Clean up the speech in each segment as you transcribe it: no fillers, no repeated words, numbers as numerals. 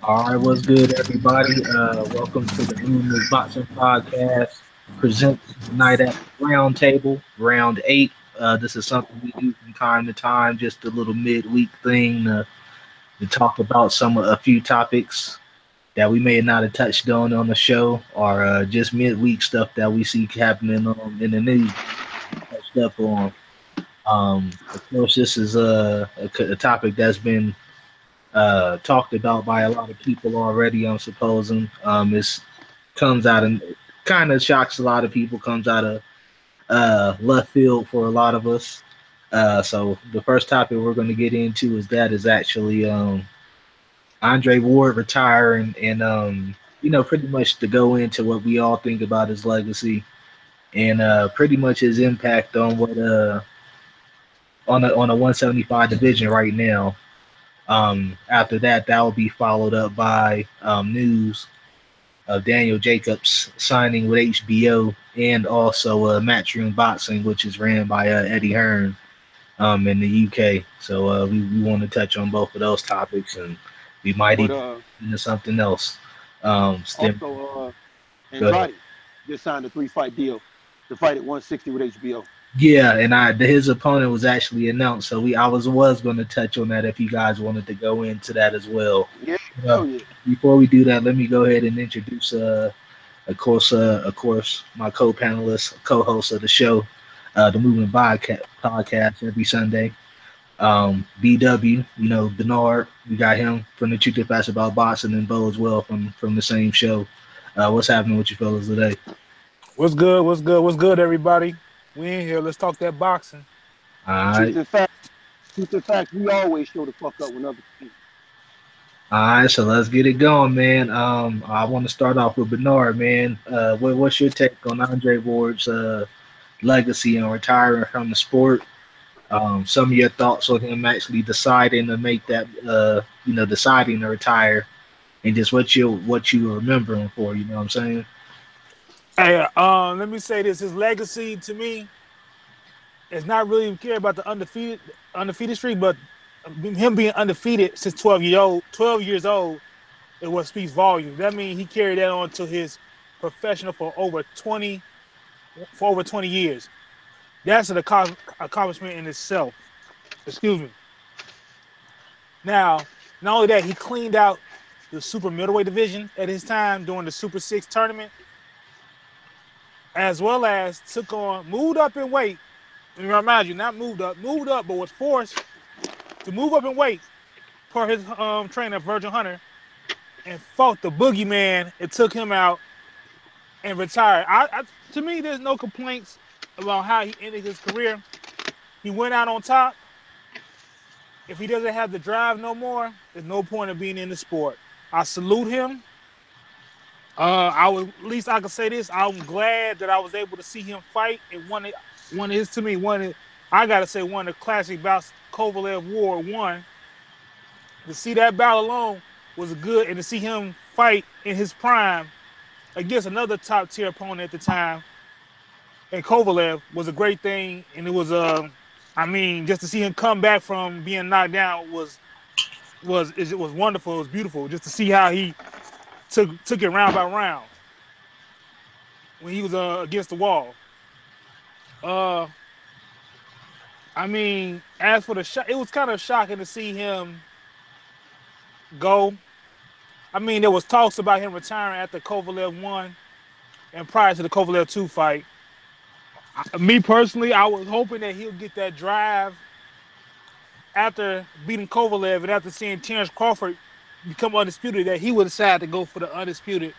All right, what's good, everybody? Welcome to the Rumors Boxing Podcast. Presents Night at the Round Table, Round 8. This is something we do from time to time, just a little midweek thing to talk about a few topics that we may not have touched on the show, or just midweek stuff that we see happening in the news touched up on. Of course, this is a topic that's been talked about by a lot of people already. I'm supposing it's comes out and kind of shocks a lot of people. Comes out of left field for a lot of us. So the first topic we're going to get into is actually Andre Ward retiring and pretty much to go into what we all think about his legacy and pretty much his impact on what on a 175 division right now. After that, that will be followed up by news of Daniel Jacobs signing with HBO and also Matchroom Boxing, which is ran by Eddie Hearn in the UK. So we want to touch on both of those topics, and we might But even into something else. Stem, also, go ahead. Andrade just signed a 3-fight deal to fight at 160 with HBO. Yeah, and his opponent was actually announced, so I was going to touch on that if you guys wanted to go into that as well. Yeah, Uh, hell yeah. Before we do that, let me go ahead and introduce, of course, my co-panelist, co-host of the show, the Movement Podcast every Sunday. BW, Bernard, we got him from the Truth That Fast About Boxing, and Bo as well from the same show. What's happening with you fellas today? What's good? What's good? What's good, everybody? We in here. Let's talk that boxing. All Truth right. and fact, truth and fact, we always show the fuck up when others speak. All right, so let's get it going, man. I want to start off with Bernard, man. What's your take on Andre Ward's legacy and retiring from the sport? Some of your thoughts on him actually deciding to make that, deciding to retire, and just what you remember him for. You know what I'm saying? Hey, let me say this: his legacy to me is not really care about the undefeated streak, but him being undefeated since 12 years old, is what speaks volumes. That means he carried that on to his professional for over 20 years. That's an accomplishment in itself. Excuse me. Now, not only that, he cleaned out the super middleweight division at his time during the Super Six tournament, as well as moved up in weight. And remind you, not moved up, but was forced to move up in weight per his trainer, Virgil Hunter, and fought the boogeyman. It took him out and retired. To me, there's no complaints about how he ended his career. He went out on top. If he doesn't have the drive no more, there's no point of being in the sport. I salute him. At least I can say this. I'm glad that I was able to see him fight in one of the classic bouts Kovalev Ward won. To see that battle alone was good, and to see him fight in his prime against another top tier opponent at the time, and Kovalev was a great thing. And it was just to see him come back from being knocked down was wonderful. It was beautiful just to see how he took it round by round when he was against the wall. As for the shot, it was kind of shocking to see him go. There was talks about him retiring after Kovalev won and prior to the Kovalev 2 fight. Me personally, I was hoping that he'll get that drive after beating Kovalev and after seeing Terrence Crawford become undisputed, that he would decide to go for the undisputed.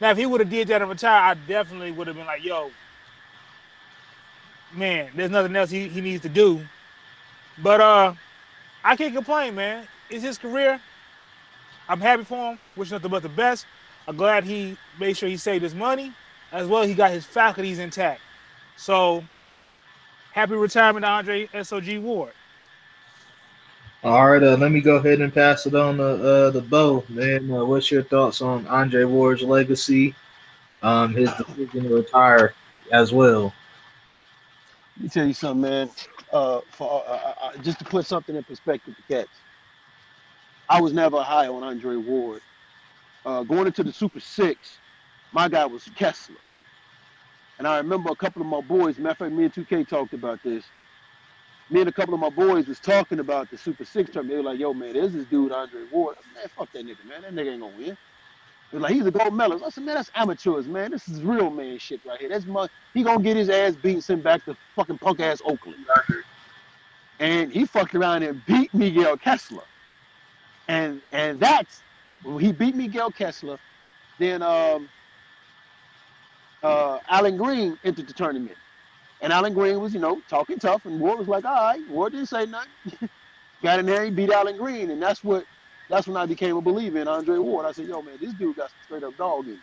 Now, if he would have did that and retired, I definitely would have been like, yo, man, there's nothing else he needs to do. But I can't complain, man. It's his career. I'm happy for him. Wish nothing but the best. I'm glad he made sure he saved his money. As well, he got his faculties intact. So, happy retirement to Andre S.O.G. Ward. All right, let me go ahead and pass it on to the Bo, man. What's your thoughts on Andre Ward's legacy? His decision to retire as well. Let me tell you something, man. Just to put something in perspective for cats, I was never high on Andre Ward going into the Super 6, my guy was Kessler. And I remember a couple of my boys, matter of fact, me and 2K talked about this. Me and a couple of my boys was talking about the Super 6 tournament. They were like, yo, man, there's this dude, Andre Ward. I said, man, fuck that nigga, man. That nigga ain't gonna win. They were like, he's a gold medalist. I said, man, that's amateurs, man. This is real man shit right here. He gonna get his ass beat, sent back to fucking punk ass Oakland. And he fucked around and beat Miguel Kessler. And that's when he beat Miguel Kessler. Then Alan Green entered the tournament. And Alan Green was, talking tough, and Ward was like, all right. Ward didn't say nothing. Got in there, he beat Alan Green, and that's when I became a believer in Andre Ward. I said, yo, man, this dude got some straight up dog in him.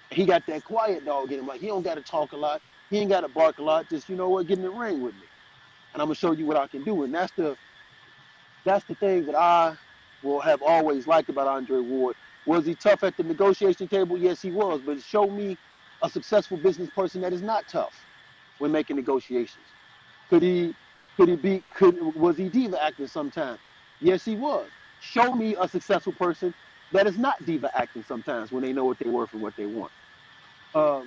He got that quiet dog in him. Like, he don't got to talk a lot. He ain't got to bark a lot. Just, get in the ring with me. And I'm going to show you what I can do. And that's the thing that I will have always liked about Andre Ward. Was he tough at the negotiation table? Yes, he was. But show me a successful business person that is not tough when making negotiations. Was he diva acting sometimes? Yes, he was. Show me a successful person that is not diva acting sometimes when they know what they're worth and what they want. Are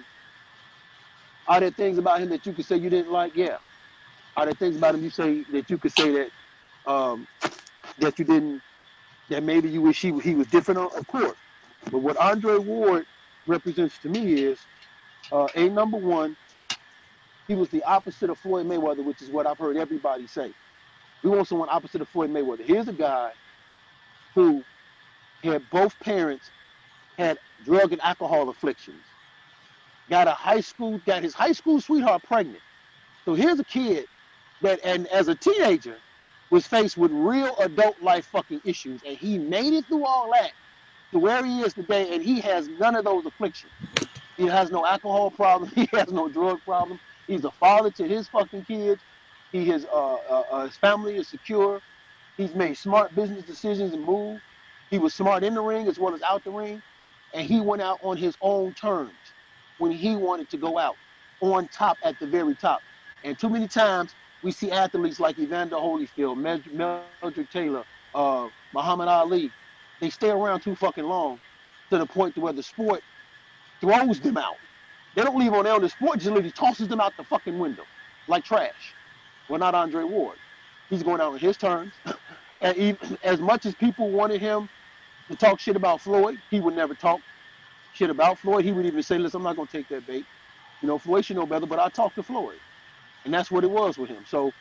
there things about him that you could say you didn't like? Yeah. Are there things about him you could say that that you didn't, that maybe you wish he was different on? Of course. But what Andre Ward represents to me is number one, he was the opposite of Floyd Mayweather, which is what I've heard everybody say. We want someone opposite of Floyd Mayweather. Here's a guy who had both parents had drug and alcohol afflictions. Got his high school sweetheart pregnant. So here's a kid that, and as a teenager, was faced with real adult life fucking issues, and he made it through all that to where he is today, and he has none of those afflictions. He has no alcohol problem. He has no drug problem. He's a father to his fucking kids. His family is secure. He's made smart business decisions and moves. He was smart in the ring as well as out the ring, and he went out on his own terms when he wanted to go out on top at the very top. And too many times we see athletes like Evander Holyfield, Mildred Taylor, Muhammad Ali. They stay around too fucking long to the point to where the sport throws them out. They don't leave on their own. The sport just literally tosses them out the fucking window like trash. Well, not Andre Ward. He's going out on his terms. And as much as people wanted him to talk shit about Floyd, he would never talk shit about Floyd. He would even say, listen, I'm not going to take that bait. Floyd should know better, but I talked to Floyd. And that's what it was with him. So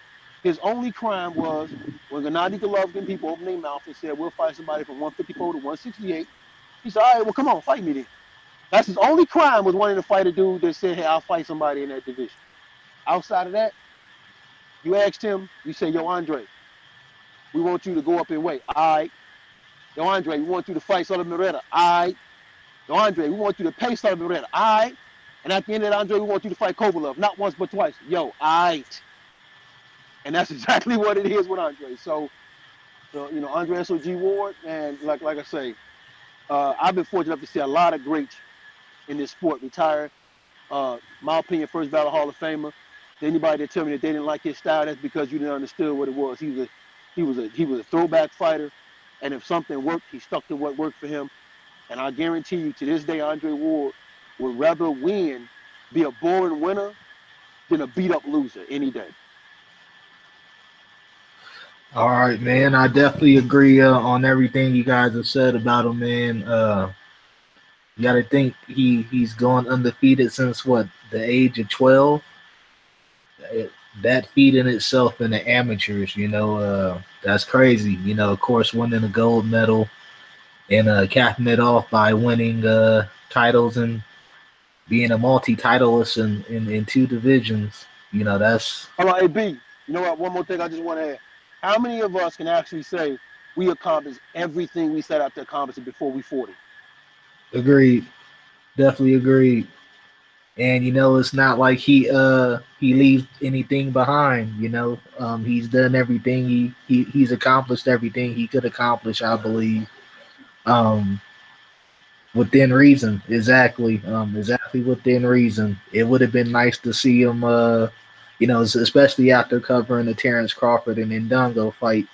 his only crime was when Gennady Golovkin people opened their mouth and said, we'll fight somebody from 154 to 168. He said, all right, well, come on, fight me then. That's his only crime, was wanting to fight a dude that said, hey, I'll fight somebody in that division. Outside of that, you asked him, you say, yo, Andre, we want you to go up in weight. All right. Yo, Andre, we want you to fight Sullivan Beretta. All right. Yo, Andre, we want you to pay Sullivan Beretta. All right. And at the end of it, Andre, we want you to fight Kovalev. Not once, but twice. Yo, all right. And that's exactly what it is with Andre. So Andre S.O.G. Ward, and like I say, I've been fortunate enough to see a lot of greats in this sport retire. My opinion, first ballot Hall of Famer. Anybody that tell me that they didn't like his style, that's because you didn't understand what it was. He was a throwback fighter, and if something worked, he stuck to what worked for him. And I guarantee you, to this day, Andre Ward would rather be a boring winner than a beat up loser any day. All right, man. I definitely agree on everything you guys have said about him, man. You got to think he's gone undefeated since the age of 12. That feat in itself in the amateurs, that's crazy. Of course, winning a gold medal and capping it off by winning titles and being a multi-titleist in two divisions. That's. All right, AB. You know what? One more thing I just want to add. How many of us can actually say we accomplished everything we set out to accomplish before we 40? Agreed. Definitely agreed. And it's not like he leaves anything behind. He's done everything. He's accomplished everything he could accomplish, I believe. Within reason, exactly within reason. It would have been nice to see him, especially after covering the Terrence Crawford and Ndongo fight,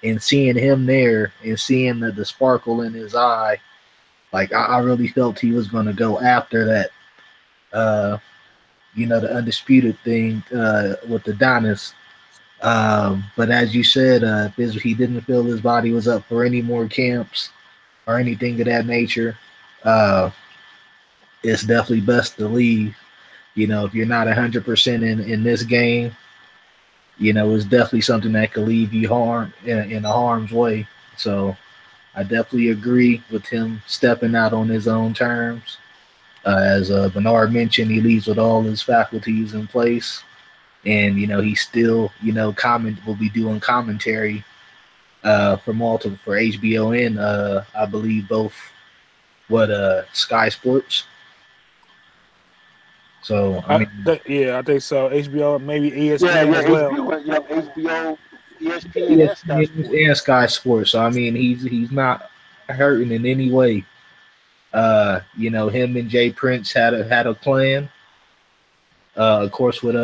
and seeing him there and seeing the sparkle in his eye, Like I really felt he was going to go after that, uh, the undisputed thing with the Adonis. But as you said, if he didn't feel his body was up for any more camps or anything of that nature, uh, it's definitely best to leave. If you're not 100% in this game, it's definitely something that could leave you in a harm's way. So I definitely agree with him stepping out on his own terms. As Bernard mentioned, he leaves with all his faculties in place, and he still comment will be doing commentary for HBO and I believe both Sky Sports. So I mean, I think so. HBO, maybe Yeah, ESPN yeah, as well. HBO, yep, HBO, ESPN, and Sky Sports. ESPN and Sky Sports. So I mean, he's not hurting in any way. Him and Jay Prince had a plan. Of course, with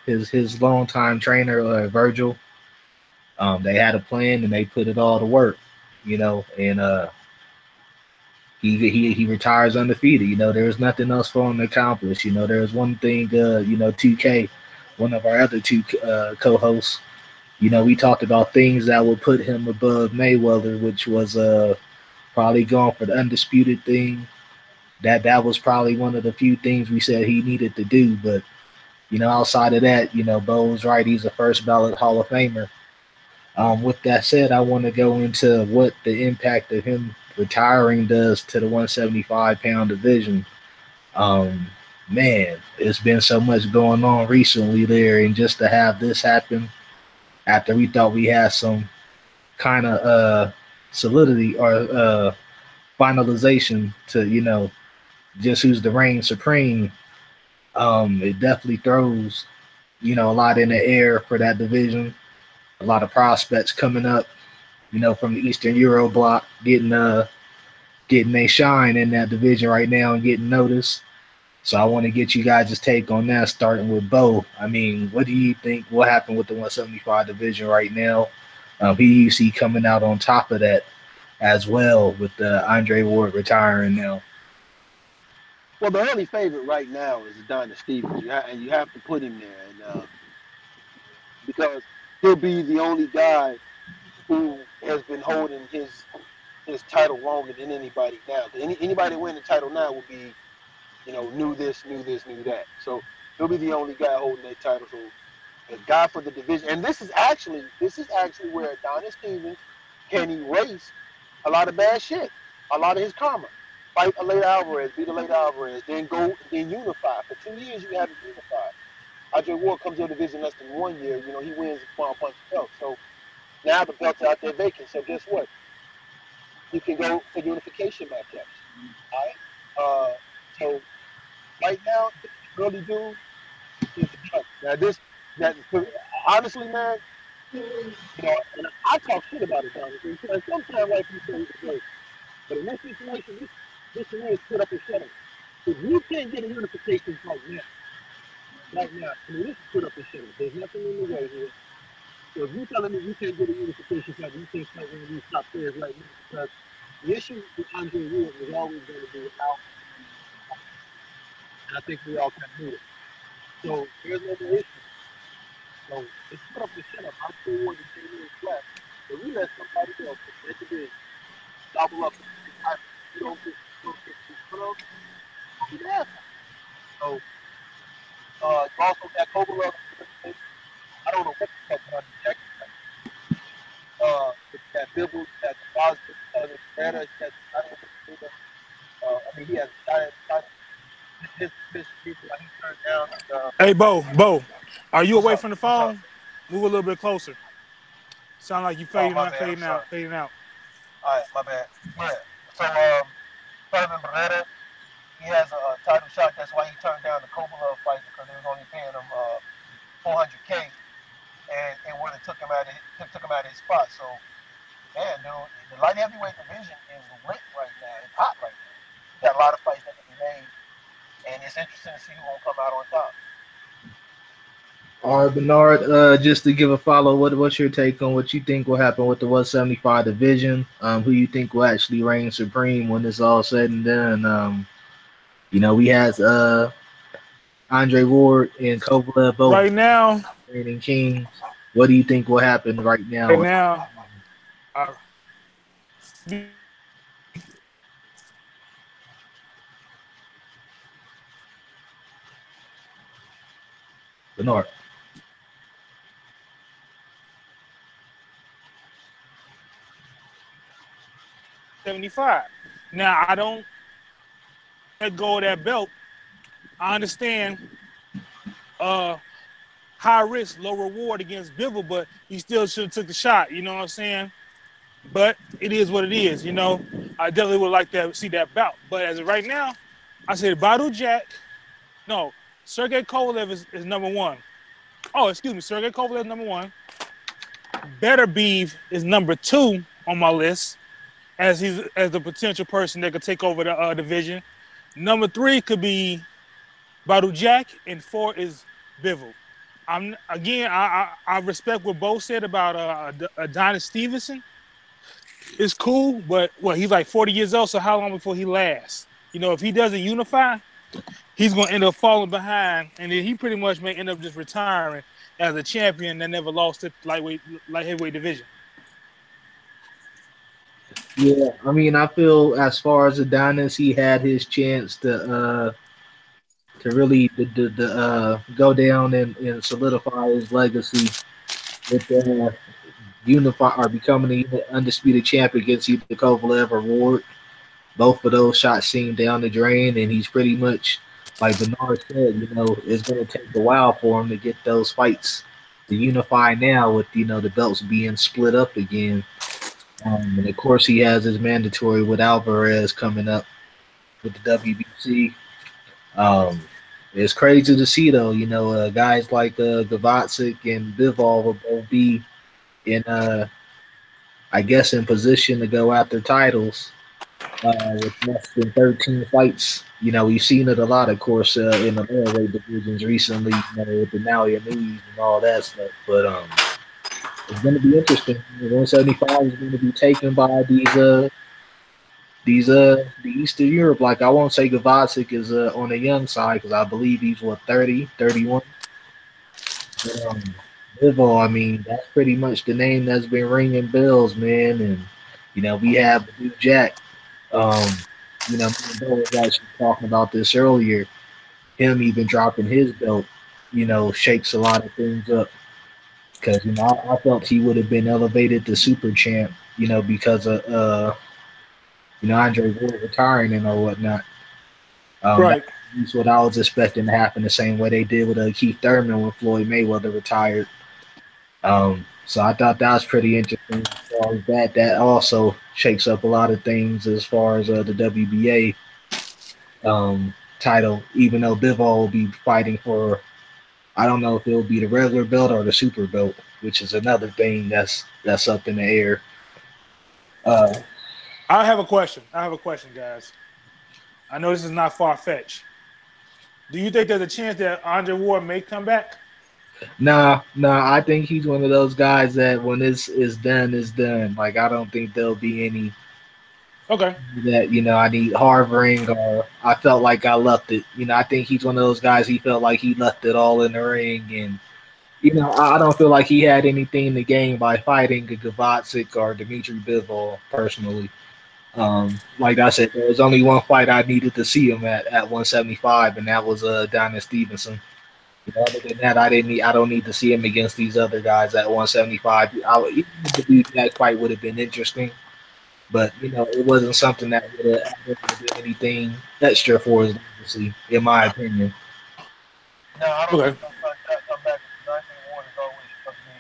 his longtime trainer Virgil, they had a plan and they put it all to work. And he retires undefeated. There was nothing else for him to accomplish. There was one thing. 2K, one of our other two co-hosts. We talked about things that would put him above Mayweather, which was probably going for the undisputed thing. That was probably one of the few things we said he needed to do. But outside of that, Bo was right. He's a first ballot Hall of Famer. With that said, I want to go into what the impact of him retiring does to the 175-pound division. Um, Man, it's been so much going on recently there, and just to have this happen after we thought we had some kind of solidity or finalization to just who's the reign supreme. It definitely throws a lot in the air for that division. A lot of prospects coming up, from the Eastern Euro block, getting a shine in that division right now and getting noticed. So I want to get you guys' take on that, starting with Bo. I mean, what do you think will happen with the 175 division right now? Who do you see coming out on top of that as well with Andre Ward retiring now? Well, the early favorite right now is Adonis Stevens. And you have to put him there, and because he'll be the only guy who has been holding his title longer than anybody now. Anybody win the title now will be, knew this, knew this, knew that. So he'll be the only guy holding that title. So the guy for the division, and this is actually where Adonis Stevens can erase a lot of bad shit, a lot of his karma. Fight a late Alvarez, beat a late Alvarez, then go, then unify. For 2 years, you haven't unified. Andre Ward comes to the division less than 1 year. He wins the Quan Punch belt. So now the belt's out there vacant. So guess what? You can go for unification matchups. All right. So right now, early dude is the cut. Now that honestly, man, and I talk shit about it, honestly. Because sometimes like you say, it's great. But in this situation, this to me is put up and shut up. If you can't get a unification right now, I mean, this is put up and shut up. There's nothing in the way here. So if you're telling me you can't get a unification fight, you can't fight one of these top players right now, because the issue with Andre Ward was always going to be how, and I think we all kind of knew it. So there's no more issue. So it's put up and shut up. I'm still wanting to 10 minutes left. So we let somebody else at the bench double up. You don't get put up. You can have that. So you also got Kovalev. I don't know what the fuck Hunter Jackson with that Bibbles, that Boston, Beretta, that I don't know. I mean, he has his people like he turned down. Hey, Bo, are you What's away up? from the What's up? phone? Move a little bit closer. Sound like you Oh, fading my out, bad. I'm fading out, sorry. fading out. All right, my bad. Yeah. So, Sullivan Beretta, he has a title shot. That's why he turned down the Kovalev fight, because they was only paying him 400K, and it would have took him out of his spot. So, man, dude, the light heavyweight division is lit right now. It's hot right now. You got a lot of fights that can be made, and it's interesting to see who gonna come out on top. All right, Bernard. Just to give a follow, what's your take on what you think will happen with the 175 division? Who you think will actually reign supreme when it's all said and done? We had Andre Ward and Kovalev both Right now, reigning kings. What do you think will happen right right now? now, uh, Bernard. 75. Now I don't let go of that belt. I understand uh high risk, low reward against Bivol, but he still should have took the shot. You know what I'm saying? But it is what it is. I definitely would like to see that bout. But as of right now, I said Badu Jack. No, Sergey Kovalev is number one. Oh, excuse me, Sergey Kovalev is number one. Better Beef is number two on my list as the potential person that could take over the division. Number three could be Badu Jack, and four is Bivol. I respect what Bo said about Adonis Stevenson. It's cool, but he's like 40 years old, so how long before he lasts? If he doesn't unify, he's gonna end up falling behind, and then he pretty much may end up just retiring as a champion that never lost it light heavyweight division. Yeah, I mean, I feel as far as Adonis, he had his chance to really go down and solidify his legacy with unify or becoming the undisputed champion against either Kovalev or Ward. Both of those shots seem down the drain, and he's pretty much like Bernard said. It's going to take a while for him to get those fights to unify now with the belts being split up again. And of course, he has his mandatory with Alvarez coming up with the WBC. Um, it's crazy to see though. Guys like Gavacic and Bivol will both be in I guess in position to go after titles with less than 13 fights. We've seen it a lot, of course, in the middleweight divisions recently. With the Nalia news and all that stuff. But it's going to be interesting. 175 is going to be taken by the Eastern Europe. Like I won't say Gavacic is on the young side because I believe he's 30, 31. But Bivol, I mean, that's pretty much the name that's been ringing bells, man. And we have Blue Jack. Me and Bill was actually talking about this earlier. Him even dropping his belt, shakes a lot of things up. Because I felt he would have been elevated to super champ, because of Andre Ward retiring and or whatnot. Right. That's what I was expecting to happen the same way they did with Keith Thurman when Floyd Mayweather retired. So I thought that was pretty interesting. As far as that also shakes up a lot of things as far as the WBA title. Even though Bivol will be fighting for, I don't know if it'll be the regular belt or the super belt, which is another thing that's up in the air. I have a question, guys. I know this is not far fetched. Do you think there's a chance that Andre Ward may come back? Nah. I think he's one of those guys that when this is done, it's done. Like I don't think there'll be any. Okay. That I need harboring or I felt like I left it. I think he's one of those guys. He felt like he left it all in the ring, and I don't feel like he had anything to gain by fighting a Gavacic or Dmitry Bivol personally. Like I said, there was only one fight I needed to see him at 175, and that was Adonis Stevenson. Other than that, I don't need to see him against these other guys at 175. Even that fight would have been interesting, but it wasn't something that would have did anything extra for his legacy, in my opinion. No, I don't Okay. think nobody got come back. Andre Ward has always struck me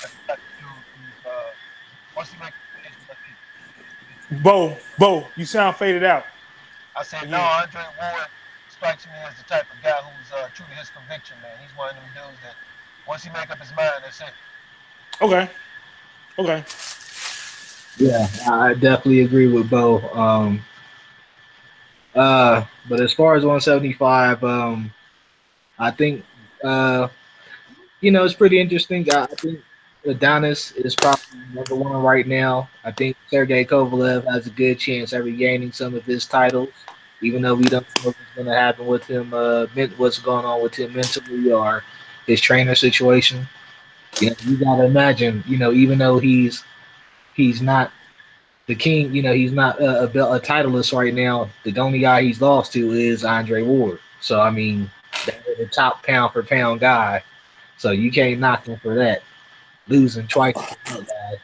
as the type of dude who's once he makes a decision, that's it. Bo, you sound faded out. I said no. Again. Andre Ward strikes me as the type of guy who's true to his conviction, man. He's one of them dudes that once he make up his mind, that's it. Okay. Okay. Yeah, I definitely agree with Bo. But as far as 175, I think It's pretty interesting. I think Adonis is probably number one right now. I think Sergey Kovalev has a good chance at regaining some of his titles, even though we don't know what's going to happen with him, what's going on with him mentally or his trainer situation. You got to imagine, even though he's not the king, he's not a titleist right now. The only guy he's lost to is Andre Ward. So I mean, that is a top pound for pound guy. So you can't knock him for that. Losing twice to that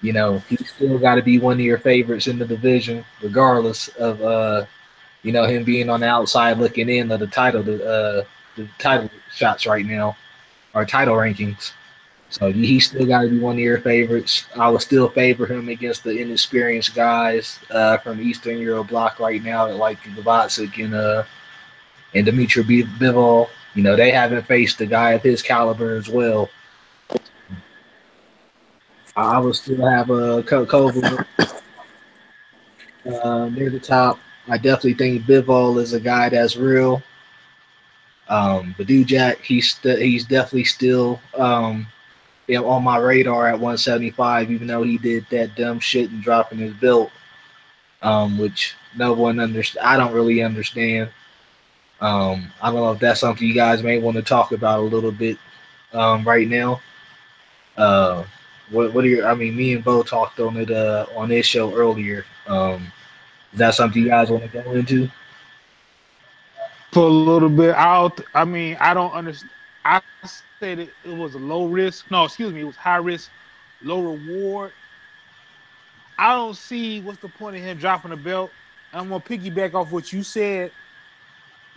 guy, he's still got to be one of your favorites in the division, regardless of him being on the outside looking in of the title shots right now, or title rankings. So he still got to be one of your favorites. I would still favor him against the inexperienced guys from Eastern Europe block right now, like Gavacic and Dimitri Bivol. They haven't faced a guy of his caliber as well. I would still have a Koval near the top. I definitely think Bivol is a guy that's real. Badujak, he's definitely still on my radar at 175, even though he did that dumb shit and dropping his belt, which no one understands. I don't really understand. I don't know if that's something you guys may want to talk about a little bit right now. Uh, what are your? I mean, me and Bo talked on it on this show earlier. Is that something you guys want to go into? For a little bit. I don't understand. I said it was a low risk. No, excuse me, it was high risk, low reward. I don't see what's the point of him dropping the belt. I'm gonna piggyback off what you said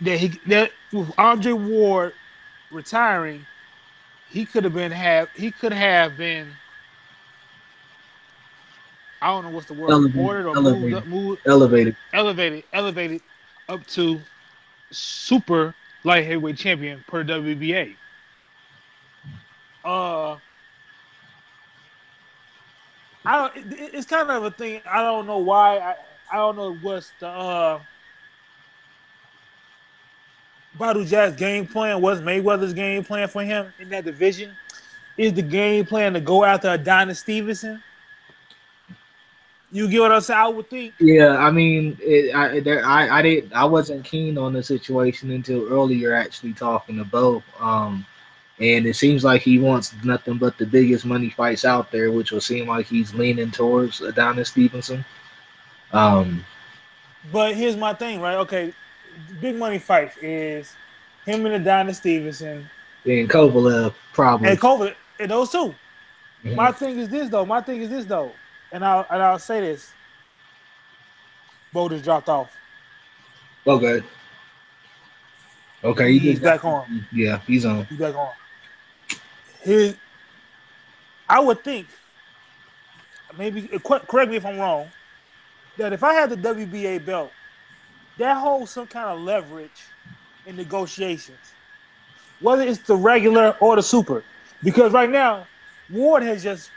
that with Andre Ward retiring, he could have been, I don't know what's the word, Elevated, promoted or elevated, moved, elevated. elevated up to super light heavyweight champion per WBA. Uh, it's kind of a thing. I don't know why. I don't know what's the Badu Jack's game plan. What's Mayweather's game plan for him in that division? Is the game plan to go after Adonis Stevenson? You get what I'm saying? I would think. Yeah, I mean, I wasn't keen on the situation until earlier, actually talking to Bo. And it seems like he wants nothing but the biggest money fights out there, which will seem like he's leaning towards Adonis Stevenson. Um, But here's my thing, right? Okay, big money fight is him and Adonis Stevenson and Kovalev and probably. COVID and those two. Hmm. My thing is this though. And I'll say this. Bo just dropped off. Okay, okay, he He's just got. back on. Yeah, he's on. He's back on. His, I would think, maybe correct me if I'm wrong, that if I had the WBA belt, that holds some kind of leverage in negotiations, whether it's the regular or the super. Because right now, Ward has just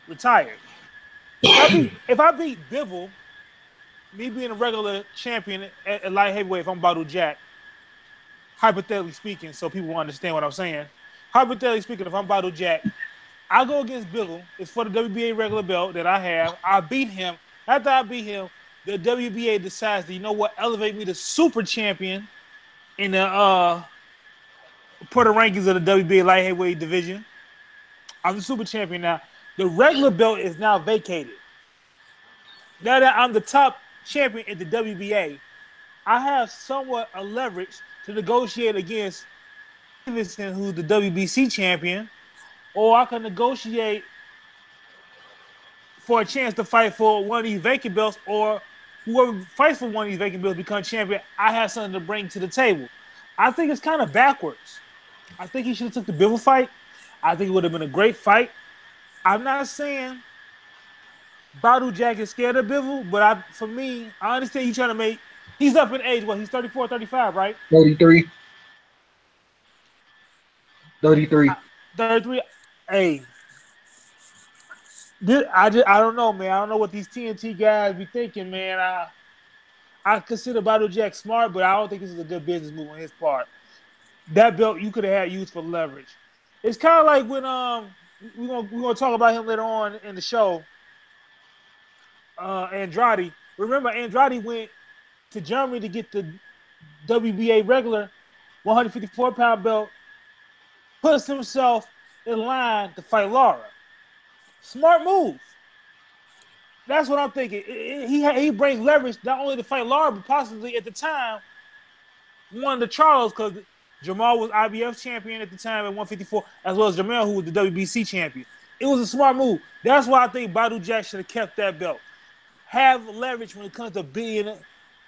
retired. If I beat Bivol, me being a regular champion at light heavyweight, if I'm Badu Jack, hypothetically speaking, so people will understand what I'm saying. Hypothetically speaking, if I'm Badu Jack, I go against Bivol. It's for the WBA regular belt that I have. I beat him. After I beat him, the WBA decides to, you know what, elevate me to super champion in the per the rankings of the WBA light heavyweight division. I'm the super champion now. The regular belt is now vacated. Now that I'm the top champion in the WBA, I have somewhat a leverage to negotiate against Stevenson, who's the WBC champion, or I can negotiate for a chance to fight for one of these vacant belts, or whoever fights for one of these vacant belts become champion. I have something to bring to the table. I think it's kind of backwards. I think he should have took the Bivol fight. I think it would have been a great fight. I'm not saying Badu Jack is scared of Bivol, but for me, I understand you trying to make. He's up in age. What? He's 34, 35, right? 33, 33. 33. Hey, I don't know, man. I don't know what these TNT guys be thinking, man. I consider Badu Jack smart, but I don't think this is a good business move on his part. That belt you could have had used for leverage. It's kind of like when we're gonna talk about him later on in the show. Andrade. Remember, Andrade went to Germany to get the WBA regular 154-pound belt, puts himself in line to fight Lara. Smart move. That's what I'm thinking. He brings leverage not only to fight Lara, but possibly at the time one of the Charles, because Jamal was IBF champion at the time at 154, as well as Jamal, who was the WBC champion. It was a smart move. That's why I think Badu Jack should have kept that belt. Have leverage when it comes to being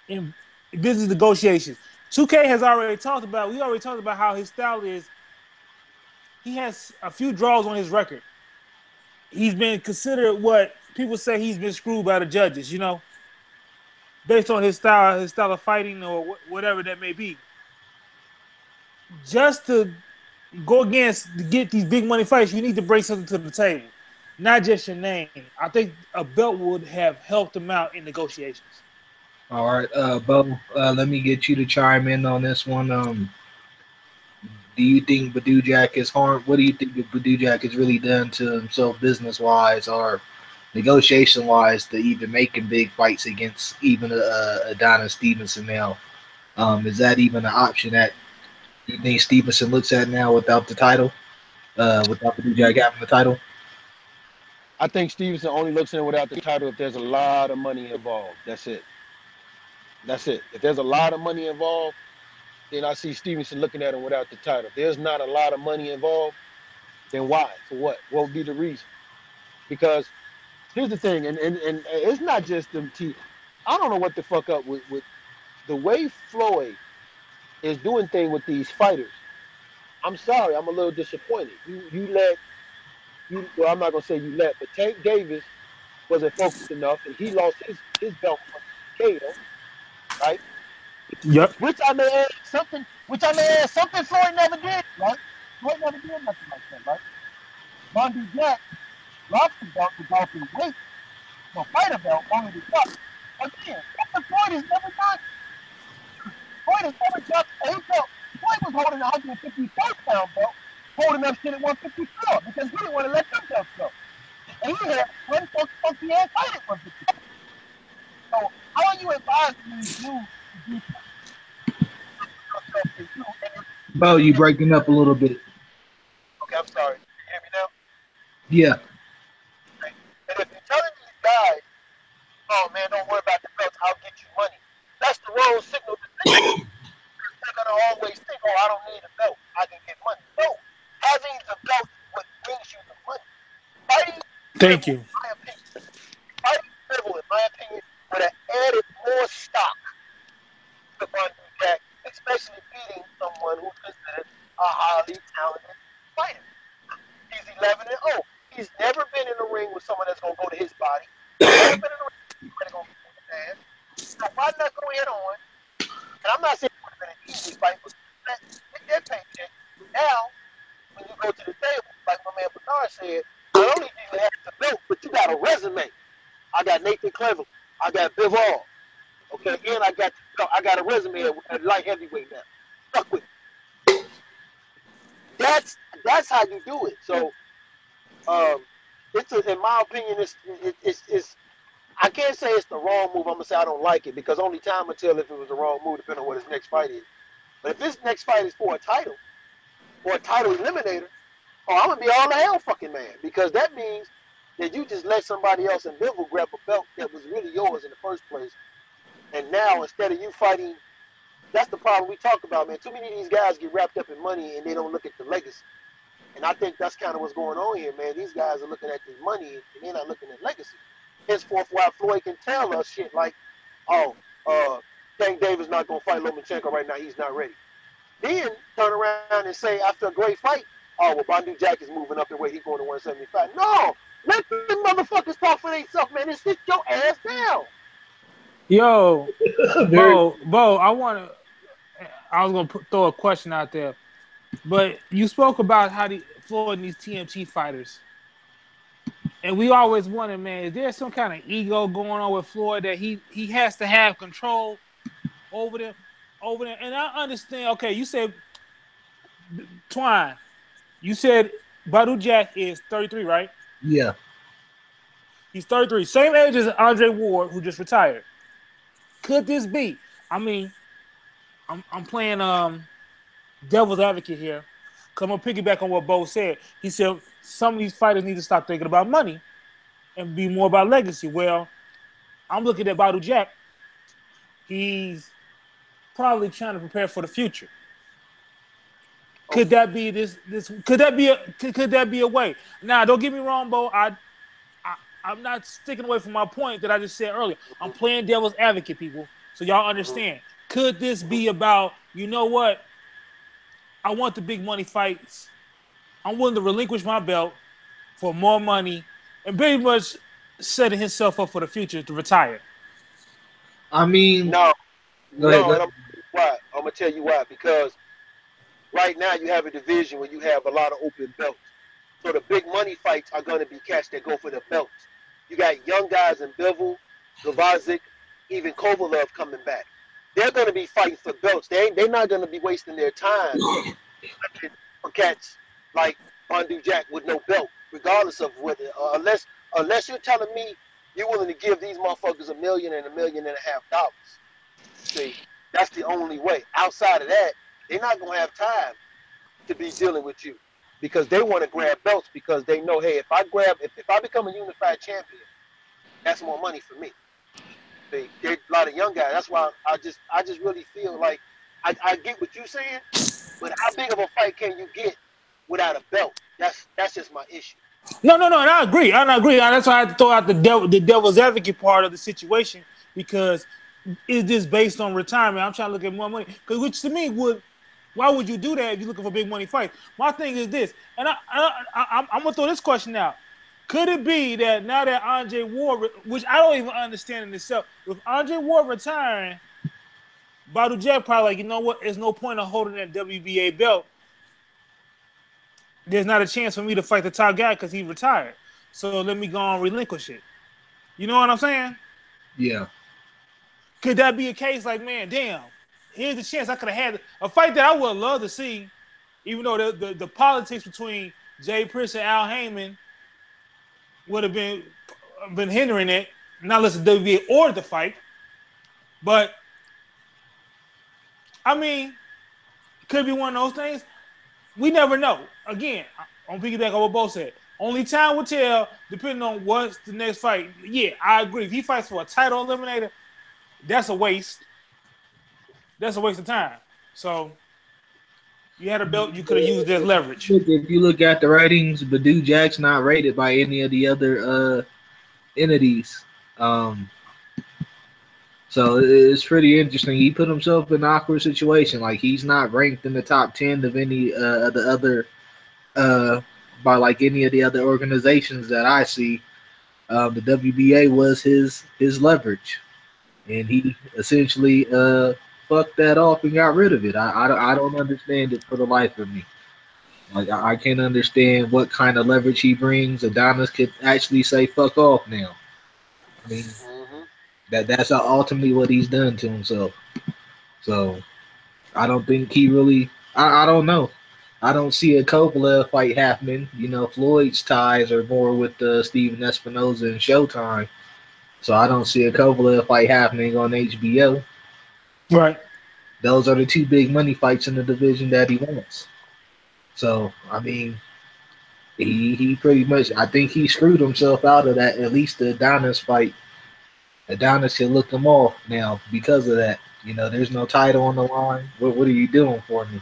in business negotiations. 2K has already talked about. We already talked about how his style is. He has a few draws on his record. He's been considered what people say he's been screwed by the judges. Based on his style of fighting, or whatever that may be. Just to go against to get these big money fights, you need to bring something to the table, not just your name. I think a belt would have helped him out in negotiations. All right, Bo, let me get you to chime in on this one. Do you think Badu Jack is harmed? What do you think that Badu Jack has really done to himself business wise or negotiation wise to even making big fights against even Adonis Stevenson now? Is that even an option that you think Stevenson looks at now without the title? Without Badu Jack having the title? I think Stevenson only looks in without the title if there's a lot of money involved. That's it. That's it. If there's a lot of money involved, then I see Stevenson looking at him without the title. If there's not a lot of money involved, then why? For what? What would be the reason? Because here's the thing, and it's not just them. I don't know what the fuck up with the way Floyd is doing thing with these fighters. I'm sorry, I'm a little disappointed. You let you well, I'm not gonna say you let, but Tank Davis wasn't focused enough, and he lost his belt from Cato, right? Yep. Which I may add something Floyd never did, right? Floyd never did nothing like that, right? Bondi Jack lost the belt to Dolphin Weight, so fighter belt only to drop. Again, that's what Floyd has never done. Floyd has never dropped a belt. Floyd was holding a 154-pound belt, holding up shit at 154 because he didn't want to let them belts go. And he had one funky ass fight at 154. So how are you advising these dudes to do Bo, you breaking up a little bit. Okay, I'm sorry. Can you hear me now? Yeah. Okay. And if you're telling these guys, oh man, don't worry about the belts, I'll get you money. That's the wrong signal to send. They're gonna always think, oh, I don't need a belt, I can get money. No, having the belt is what brings you the money. Fighting Thank civil, you. in my opinion, fighting civil, in my opinion, would have added more stock to Bondi Jack, especially beating someone who's considered a highly talented fighter. He's 11 and 0. He's never been in a ring with someone that's gonna go to his body. Never been in a ring with someone that's gonna go to his ass. So why not go ahead on? And I'm not saying it would have been an easy fight, but get that paycheck. Now, when you go to the table, like my man Bernard said, not only do you have the belt, but you got a resume. I got Nathan Cleveland. I got Bivol. Okay, and I got a resume at light heavyweight now. Stuck with it. That's how you do it. So in my opinion, it's I can't say it's the wrong move. I'm gonna say I don't like it because only time will tell if it was the wrong move, depending on what his next fight is. But if his next fight is for a title or a title eliminator, oh, I'm gonna be all the hell fucking mad because that means that you just let somebody else in Bivol grab a belt that was really yours in the first place, and now instead of you fighting, that's the problem we talk about, man. Too many of these guys get wrapped up in money and they don't look at the legacy. And I think that's kind of what's going on here, man. These guys are looking at the money and they're not looking at legacy. Henceforth, why Floyd can tell us shit like, oh, Tank Davis not going to fight Lomachenko right now. He's not ready. Then turn around and say after a great fight, oh, well, Bondi Jack is moving up in weight. He's going to 175. No, let the motherfuckers talk for themselves, man, and sit your ass down. Yo, Very. Bo, I was gonna throw a question out there, but you spoke about how Floyd and these TMT fighters, and we always wonder, man, is there some kind of ego going on with Floyd that he has to have control over them, And I understand. Okay, you said Twine. You said Badu Jack is 33, right? Yeah. He's 33, same age as Andre Ward, who just retired. Could this be? I mean, I'm playing devil's advocate here. Cause I'm gonna piggyback on what Bo said. He said some of these fighters need to stop thinking about money and be more about legacy. Well, I'm looking at Badu Jack. He's probably trying to prepare for the future. Could that be this? Could that be could that be a way? Now, don't get me wrong, Bo. I'm not sticking away from my point that I just said earlier. I'm playing devil's advocate, people, so y'all understand. Could this be about, you know what? I want the big money fights. I'm willing to relinquish my belt for more money and pretty much setting himself up for the future to retire. I mean, No, go ahead. no, and I'm gonna tell you why. Because right now you have a division where you have a lot of open belts. So the big money fights are gonna be cats that go for the belts. You got young guys in Bivol, Gavazic, even Kovalev coming back. They're gonna be fighting for belts. They're not gonna be wasting their time for cats like Bandu Jack with no belt, regardless of whether unless you're telling me you're willing to give these motherfuckers $1 million and $1.5 million. See, that's the only way. Outside of that, they're not gonna have time to be dealing with you because they want to grab belts because they know, hey, if I become a unified champion, that's more money for me. See, there's a lot of young guys. That's why I just really feel like I get what you're saying, but how big of a fight can you get without a belt? That's just my issue. No, and I agree. That's why I had to throw out the devil's advocate part of the situation because is this based on retirement? I'm trying to look at more money because which to me would. Why would you do that if you're looking for big money fights? My thing is this, and I'm gonna throw this question out. Could it be that now that Andre Ward, which I don't even understand in itself, with Andre Ward retiring, Badu Jack probably like, you know what? There's no point of holding that WBA belt. There's not a chance for me to fight the top guy because he retired. So let me go and relinquish it. You know what I'm saying? Yeah. Could that be a case like, man, damn, here's the chance I could have had a fight that I would love to see, even though the politics between Jay Prince and Al Heyman would have been hindering it, not unless the WBA ordered the fight. But I mean, it could be one of those things. We never know. Again, I'm piggyback on what Bo said. Only time will tell, depending on what's the next fight. Yeah, I agree. If he fights for a title eliminator, that's a waste. That's a waste of time. So you had a belt you could have used as leverage. If you look at the ratings, Badu Jack's not rated by any of the other entities. So it's pretty interesting. He put himself in an awkward situation. Like he's not ranked in the top 10 of any of the other by like any of the other organizations that I see. The WBA was his leverage, and he essentially fucked that off and got rid of it. I don't understand it for the life of me. Like I can't understand what kind of leverage he brings. Adonis could actually say "fuck off" now. I mean that's ultimately what he's done to himself. So I don't think he really. I don't know. I don't see a Kovalev fight happening. You know, Floyd's ties are more with Steven Espinoza and Showtime. So I don't see a Kovalev fight happening on HBO. Right. Those are the two big money fights in the division that he wants. So I mean, he pretty much. I think he screwed himself out of that. At least the Adonis fight. Adonis can look him off now because of that. You know, there's no title on the line. What are you doing for me?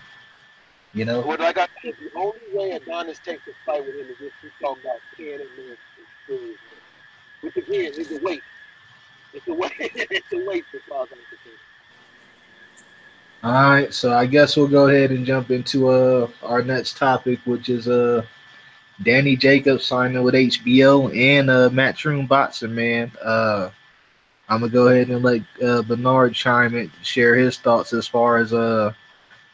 You know? Well, like I said, the only way Adonis takes a fight with him is if he talk about 10 and then which again is a weight. It's a weight. It's a weight for Father. All right, so I guess we'll go ahead and jump into our next topic, which is Danny Jacobs signing with HBO and Matchroom Boxing, man. I'm gonna go ahead and let Bernard chime in, share his thoughts as far as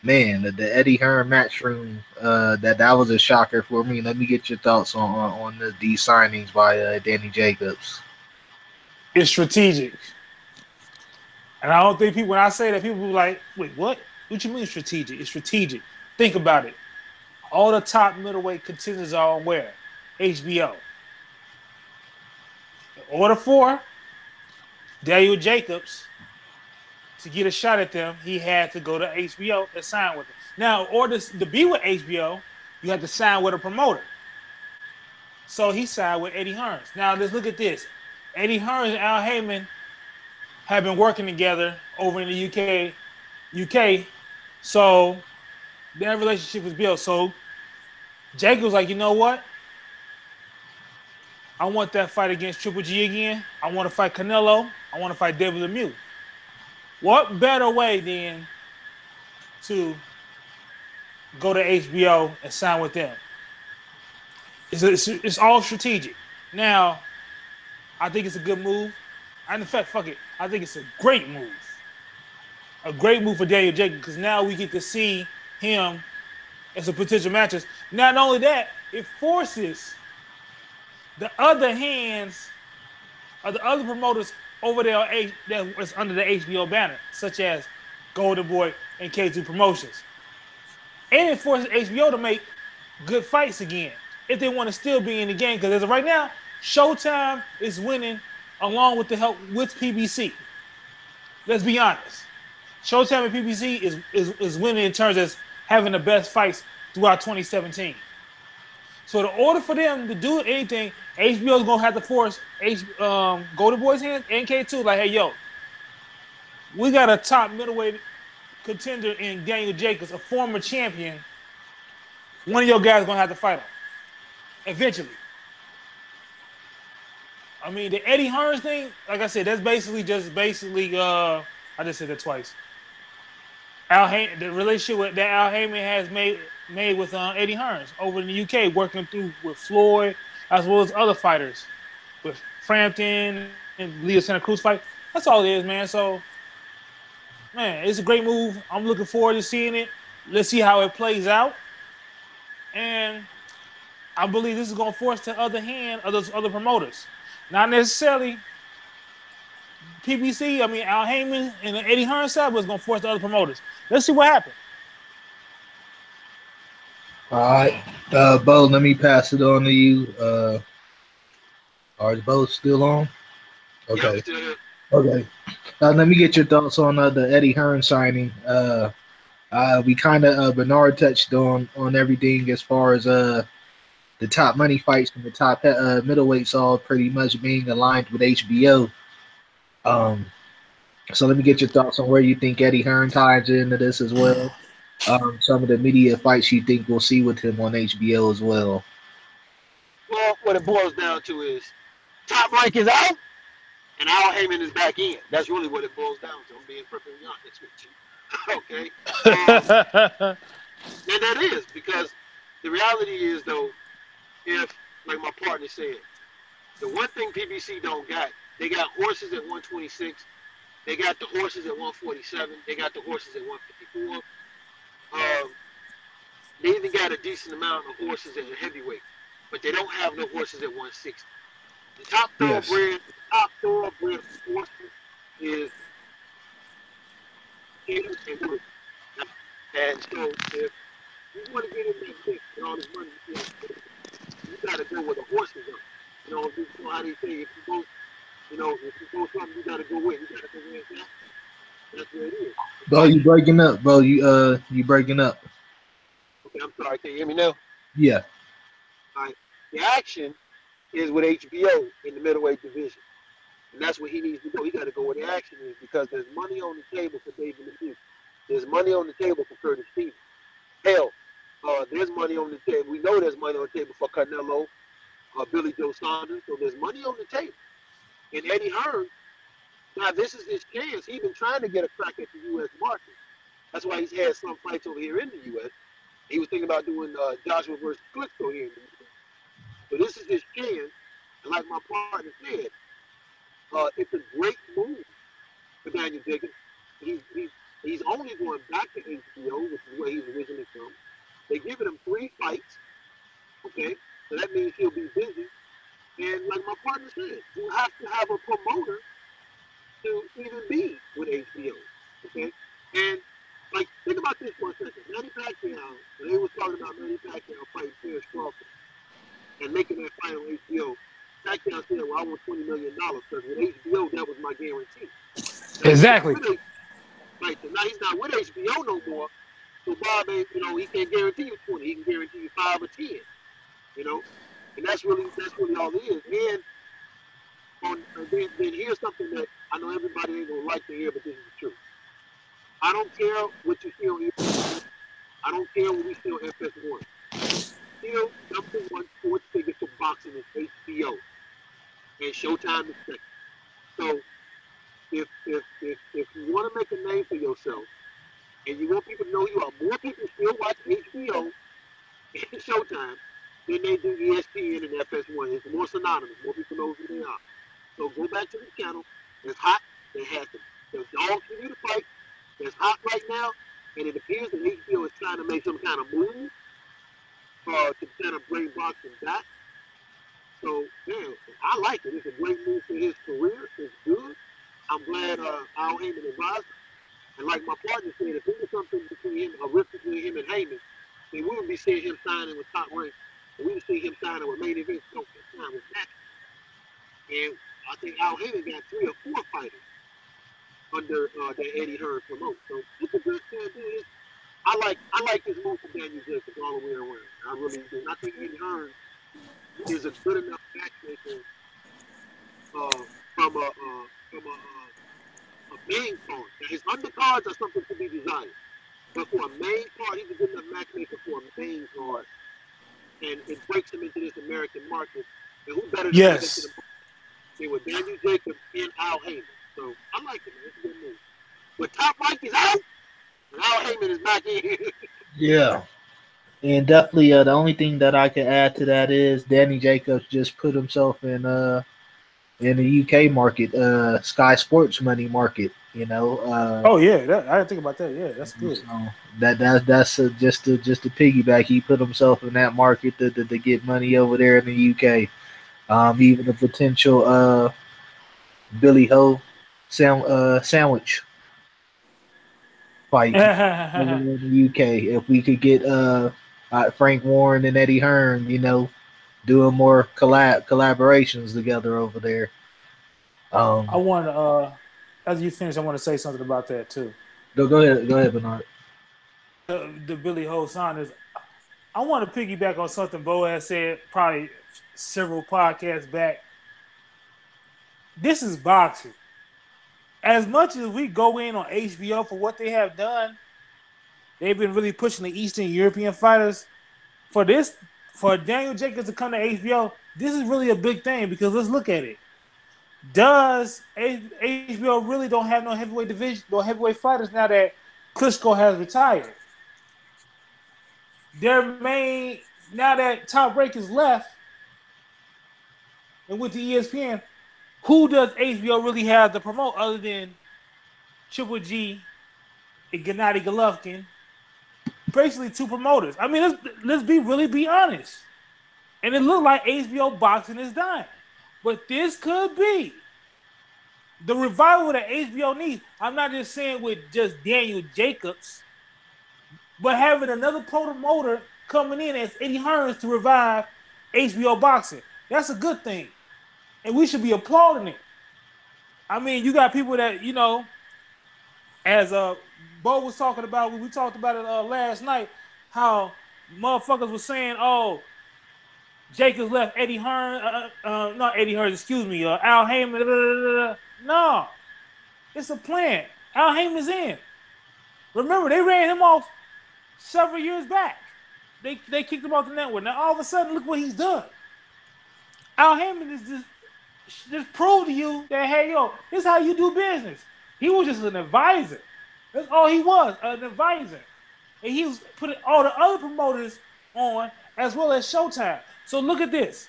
man, the Eddie Hearn Matchroom. That was a shocker for me. Let me get your thoughts on these signings by Danny Jacobs. It's strategic. And I don't think when I say that, people be like, wait, what? What you mean strategic? It's strategic. Think about it. All the top middleweight contenders are on where? HBO. In order for Daniel Jacobs to get a shot at them, he had to go to HBO and sign with them. Now, in order to be with HBO, you have to sign with a promoter. So he signed with Eddie Hearn. Now, let's look at this. Eddie Hearn and Al Heyman have been working together over in the UK. So their relationship was built. So Jake was like, you know what? I want that fight against Triple G again. I want to fight Canelo. I want to fight David Lemieux. What better way than to go to HBO and sign with them? It's all strategic. Now, I think it's a good move. And in fact, fuck it. I think it's a great move. A great move for Daniel Jacobs because now we get to see him as a potential matches. Not only that, it forces the other hands of the other promoters over there that was under the HBO banner, such as Golden Boy and K2 Promotions. And it forces HBO to make good fights again if they want to still be in the game. Because as of right now, Showtime is winning along with the help with PBC. Let's be honest. Showtime and PBC is winning in terms of having the best fights throughout 2017. So in order for them to do anything, HBO is gonna have to force Golden Boy's hands and K2 like, hey yo, we got a top middleweight contender in Daniel Jacobs, a former champion. One of your guys is gonna have to fight him eventually. I mean, the Eddie Hearn thing, like I said, that's basically I just said that twice. The relationship that Al Heyman has made with Eddie Hearn over in the UK, working through with Floyd as well as other fighters, with Frampton and Leo Santa Cruz fight. That's all it is, man. So, man, it's a great move. I'm looking forward to seeing it. Let's see how it plays out. And I believe this is going to force the other hand of those other promoters. Not necessarily PBC, Al Heyman and the Eddie Hearn side was going to force the other promoters. Let's see what happens. All right, Bo, let me pass it on to you. Are Bo still on? Okay. Yeah, Okay. Let me get your thoughts on the Eddie Hearn signing. We kind of Bernard touched on everything as far as the top money fights and the top middleweights all pretty much being aligned with HBO. So let me get your thoughts on where you think Eddie Hearn ties into this as well. Some of the media fights you think we'll see with him on HBO as well. Well, what it boils down to is Top Rank is out and Al Heyman is back in. That's really what it boils down to. I'm being perfectly honest with you. Okay. And that is because the reality is, though, if, like my partner said, the one thing PBC don't got, they got horses at 126, they got the horses at 147, they got the horses at 154. They even got a decent amount of horses at heavyweight, but they don't have no horses at 160. The top thoroughbred horses is King and Wood. And so if you want to get in that mix and all this money, you got to go where the horses are. You know how they say, if you go something, you got to go with. You got to go where it's at. That's where it is. Bo, you breaking up? Bo, you breaking up? Okay, I'm sorry. Can you hear me now? Yeah. All right. The action is with HBO in the middleweight division. And that's where he needs to go. He got to go where the action is because there's money on the table for David Lemieux. There's money on the table for Curtis Stevens. Hell, there's money on the table. We know there's money on the table for Canelo, Billy Joe Saunders. So there's money on the table. And Eddie Hearn, now this is his chance. He's been trying to get a crack at the U.S. market. That's why he's had some fights over here in the U.S. He was thinking about doing Joshua versus Klitschko here in the U.S. So this is his chance. And like my partner said, it's a great move for Daniel Jacobs. He's only going back to HBO, which is where he's originally from. They're giving him 3 fights. Okay, so that means he'll be busy. And like my partner said, you have to have a promoter to even be with HBO. Okay, and like think about this for a second. Manny Pacquiao, when they was talking about Manny Pacquiao fighting Terence Crawford and making that fight on HBO, Pacquiao said, "Well, I want $20 million because with HBO that was my guarantee." Now he's not Exactly. with right, so now he's not with HBO no more. So Bob ain't, he can't guarantee you 20. He can guarantee you 5 or 10. You know, and that's really all it is. And then here's something that I know everybody ain't gonna like to hear, but this is the truth. I don't care what you see on ESPN. I don't care what we see on FS1. Still, #1 sports figure for boxing is HBO, and Showtime is second. So if you want to make a name for yourself, and you want people to know you are, more people still watch HBO and Showtime than they do ESPN and FS1. It's more synonymous. More people know who they are. So go back to the channel. It's hot. It has the dogs for you to fight. It's hot right now, and it appears that HBO is trying to make some kind of move to kind of bring boxing back. So, man, I like it. It's a great move for his career. It's good. I'm glad Al Heyman advised him. And like my partner said, if it was something between him, a rift between him and Heyman, then we would be seeing him signing with Top Rank. And we would see him signing with Main Event. No, signing with Max. And I think Al Heyman got 3 or 4 fighters under that Eddie Hearn promote. So it's a good thing. I like this move for Daniel Jacobs all the way around. I really do. And I think Eddie Hearn is a good enough matchmaker from a main card. Now his undercards are something to be desired, but for a main card, he's a good enough matchmaker for a main card, and it breaks him into this American market. And who better to bring it to the market than with Daniel Jacobs and Al Heyman? So I like it, man. It's a good move. But Top Rank is out, and Al Heyman is back in. Yeah. And definitely, the only thing that I can add to that is Danny Jacobs just put himself in the UK market, Sky Sports money market. Oh yeah, I didn't think about that. Yeah, that's good. So that's just to piggyback. He put himself in that market to get money over there in the UK. Even the potential Billy Ho sandwich fight over there in the UK. If we could get Frank Warren and Eddie Hearn, doing more collaborations together over there. I want as you finish, I want to say something about that too. Go ahead, Bernard. The Billy Ho Saunders. I want to piggyback on something Boaz said probably several podcasts back. This is boxing. As much as we go in on HBO for what they have done, they've been really pushing the Eastern European fighters. For Daniel Jacobs to come to HBO, this is really a big thing because let's look at it. Does HBO really don't have no heavyweight division, no heavyweight fighters now that Klitschko has retired? Their main, now that Top Rank is left and with the ESPN, who does HBO really have to promote other than Triple G and Gennady Golovkin? Basically, 2 promoters. I mean, let's be honest. And it looked like HBO boxing is dying, but this could be the revival that HBO needs. I'm not just saying with just Daniel Jacobs, but having another promoter coming in as Eddie Hearn to revive HBO boxing. That's a good thing, and we should be applauding it. I mean, you got people that as Bo was talking about when we talked about it last night, how motherfuckers was saying, "Oh, Jacobs left Eddie Hearn, not Eddie Hearn, excuse me, Al Heyman." No, it's a plan. Al Heyman's in. Remember, they ran him off several years back. They kicked him off the network. Now all of a sudden, look what he's done. Al Heyman is just prove to you that, hey, this is how you do business. He was just an advisor. That's all he was, an advisor. And he was putting all the other promoters on as well as Showtime. So look at this.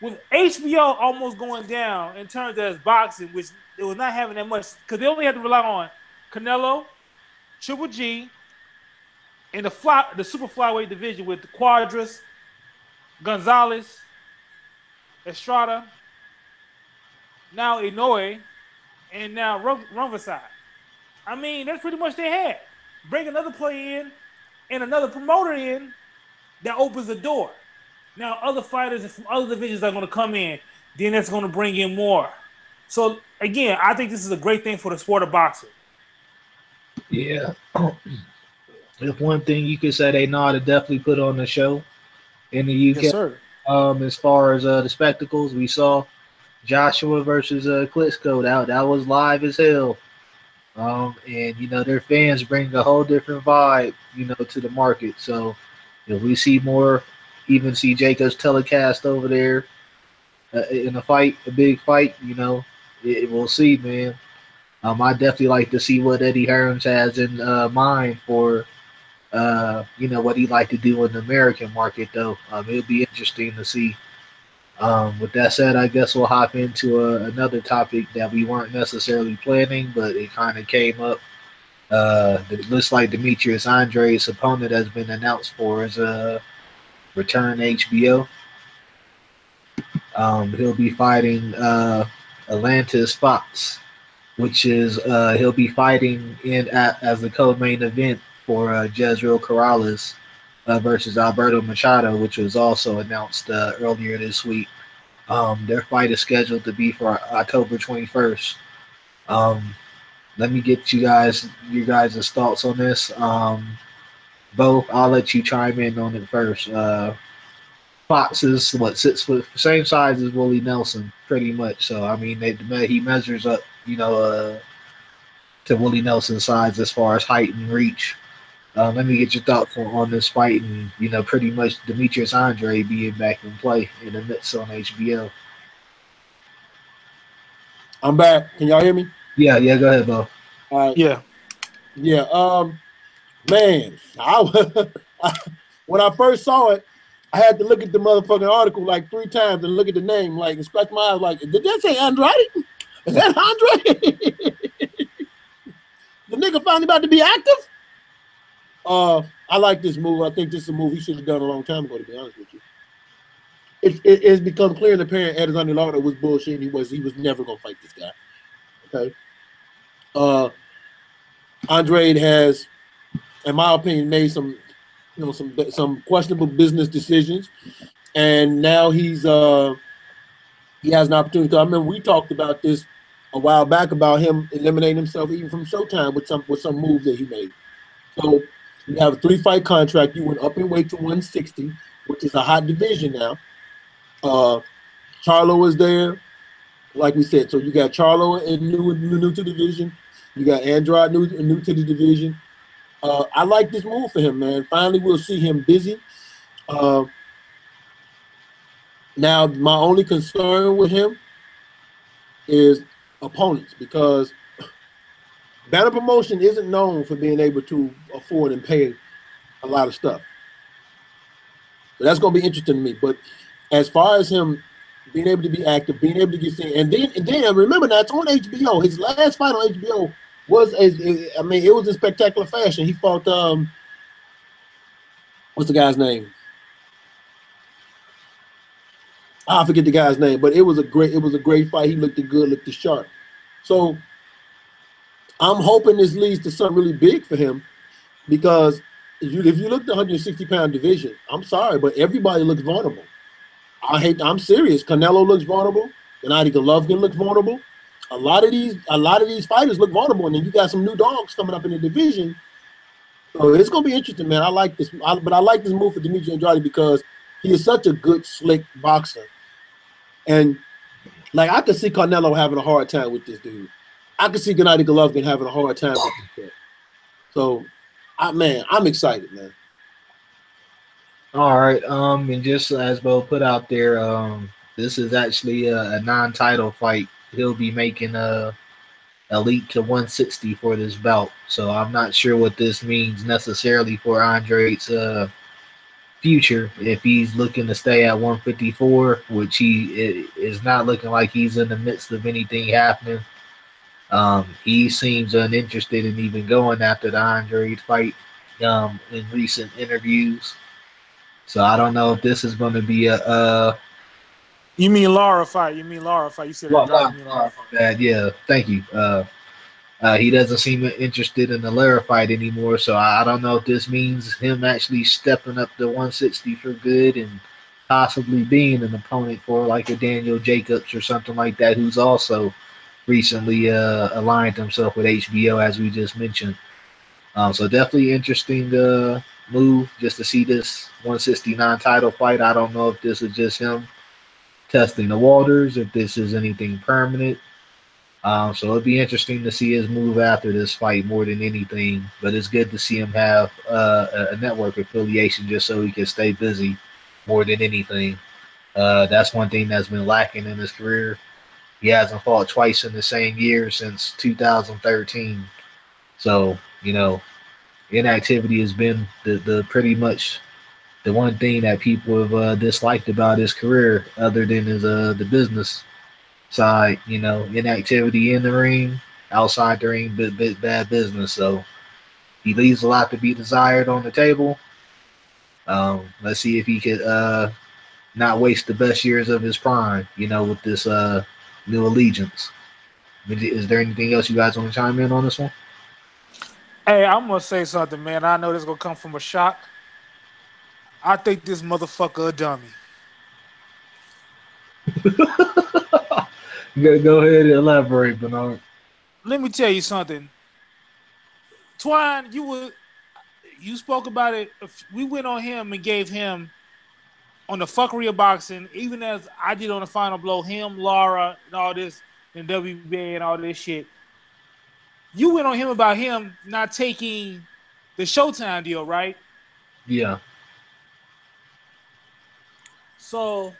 With HBO almost going down in terms of boxing, which it was not having that much, because they only had to rely on Canelo, Triple G, and the super flyweight division with Quadras, Gonzalez, Estrada, now Inoue, and now Rumverside. I mean, that's pretty much they had. Bring another player in and another promoter in, that opens the door. Now other fighters from other divisions are going to come in. Then that's going to bring in more. So again, I think this is a great thing for the sport of boxing. Yeah. If one thing you could say they know how to definitely put on the show in the Yes, UK, sir. as far as the spectacles, we saw Joshua versus Klitschko. That was live as hell. And their fans bring a whole different vibe, to the market. So if we see more, even see Jacobs telecast over there in a fight, a big fight, we'll see, man. I definitely like to see what Eddie Hearn has in mind for, what he like to do in the American market, though. It'll be interesting to see. With that said, I guess we'll hop into another topic that we weren't necessarily planning, but it kind of came up. It looks like Demetrius Andre's opponent has been announced for his return to HBO. He'll be fighting Atlantis Fox, which is he'll be fighting as the co-main event for Jezreel Corrales versus Alberto Machado, which was also announced earlier this week. Their fight is scheduled to be for October 21st. Let me get you guys thoughts on this. Bo, I'll let you chime in on it first. Fox is 6 foot, same size as Willie Nelson, pretty much. So I mean, he measures up, to Willie Nelson's size as far as height and reach. Let me get your thoughts on this fight and pretty much Demetrius Andre being back in play in the midst on HBO. I'm back. Can y'all hear me? Yeah, go ahead, Bo. All right. Yeah. Man, when I first saw it, I had to look at the motherfucking article like 3 times and look at the name, like, and scratch my eyes, like, did that say Andrade? Is that Andre? The nigga finally about to be active? I like this move. I think this is a move he should have done a long time ago, to be honest with you. It's become clear and apparent Edison Lauder was bullshit. He was never gonna fight this guy. Okay. Andrade has, in my opinion, made some questionable business decisions, and now he has an opportunity. I remember we talked about this a while back about him eliminating himself even from Showtime with some moves that he made. So you have a 3-fight contract. You went up in weight to 160, which is a hot division now. Charlo is there, like we said. So you got Charlo and new to the division. You got Andrade new to the division. I like this move for him, man. Finally, we'll see him busy. Now, my only concern with him is opponents, because Banner Promotion isn't known for being able to afford and pay a lot of stuff. So that's going to be interesting to me. But as far as him being able to be active, being able to get seen, and then remember now, it's on HBO. His last fight on HBO was, it was in spectacular fashion. He fought, what's the guy's name? I forget the guy's name, but it was a great fight. He looked good, looked sharp. So I'm hoping this leads to something really big for him, because if you look at the 160-pound division, I'm sorry, but everybody looks vulnerable. I'm serious. Canelo looks vulnerable. Gennady Golovkin looks vulnerable. A lot of these fighters look vulnerable, and then you got some new dogs coming up in the division. So it's gonna be interesting, man. I like this, but I like this move for Demetrius Andrade because he is such a good, slick boxer, and like I could see Canelo having a hard time with this dude. I could see Gennady Golovkin having a hard time with this guy. So, I'm excited, man. All right. And just as Bo put out there, this is actually a non-title fight. He'll be making a leap to 160 for this bout. So I'm not sure what this means necessarily for Andre's future. If he's looking to stay at 154, which he is not looking like he's in the midst of anything happening. He seems uninterested in even going after the Andre fight in recent interviews. So I don't know if this is going to be a. You mean Lara fight? You said Andrade. You mean Lara fight? Yeah, thank you. He doesn't seem interested in the Lara fight anymore, so I don't know if this means him actually stepping up to 160 for good and possibly being an opponent for like a Daniel Jacobs or something like that, who's also recently aligned himself with HBO, as we just mentioned. So definitely interesting move just to see this 169 title fight. I don't know if this is just him testing the waters, if this is anything permanent. So it'd be interesting to see his move after this fight more than anything. But it's good to see him have a network affiliation just so he can stay busy more than anything. That's one thing that's been lacking in his career. He hasn't fought twice in the same year since 2013. So, inactivity has been the pretty much the one thing that people have disliked about his career, other than his the business side. Inactivity in the ring, outside the ring, bad business. So he leaves a lot to be desired on the table. Let's see if he could not waste the best years of his prime. With this new allegiance. Is there anything else you guys want to chime in on this one? Hey, I'm gonna say something, man. I know this is gonna come from a shock. I think this motherfucker a dummy. Go ahead and elaborate, Bernard. Let me tell you something. Twine, you spoke about it. We went on him and gave him on the fuckery of boxing, even as I did on the final blow, him, Laura, and all this, and WBA and all this shit. You went on him about him not taking the Showtime deal, right? Yeah. So,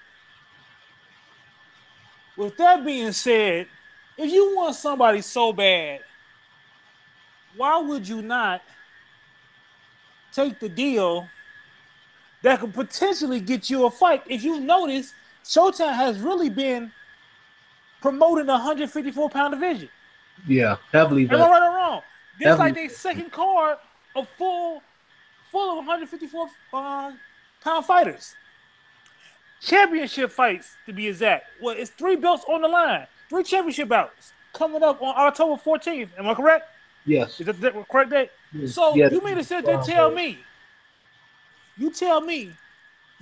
with that being said, if you want somebody so bad, why would you not take the deal that could potentially get you a fight? If you notice, Showtime has really been promoting the 154-pound division. Yeah, heavily, Am I but right or wrong? This like heavily. their second card of full of 154 pound fighters. Championship fights, to be exact. Well, it's 3 belts on the line. 3 championship bouts coming up on October 14th. Am I correct? Yes. Is that the correct date? So Yeah. you mean to sit there and tell me, you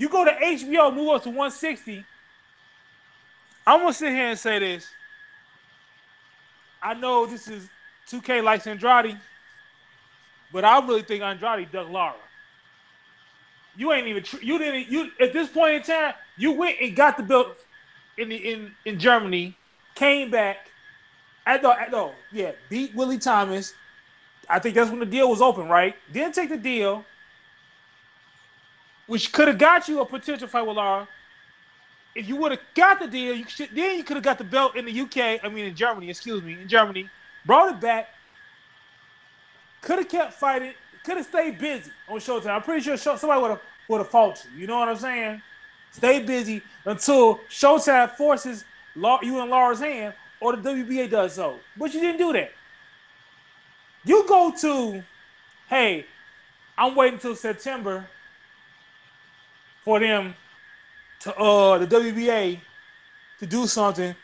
go to HBO, move up to 160. I'm gonna sit here and say this. I know this is 2K likes Andrade, but I really think Andrade ducked Lara. You ain't even you didn't you at this point in time you went and got the belt in Germany, came back beat Willie Thomas. I think that's when the deal was open, right? Didn't take the deal, which could have got you a potential fight with Lara. If you would have got the deal, then you could have got the belt in the UK. I mean, in Germany. Excuse me, in Germany. Brought it back. Could have kept fighting. Could have stayed busy on Showtime. I'm pretty sure somebody would have fought you. You know what I'm saying? Stay busy until Showtime forces you in Lara's hand, or the WBA does so. But you didn't do that. You go to, hey, I'm waiting until September for them to the WBA to do something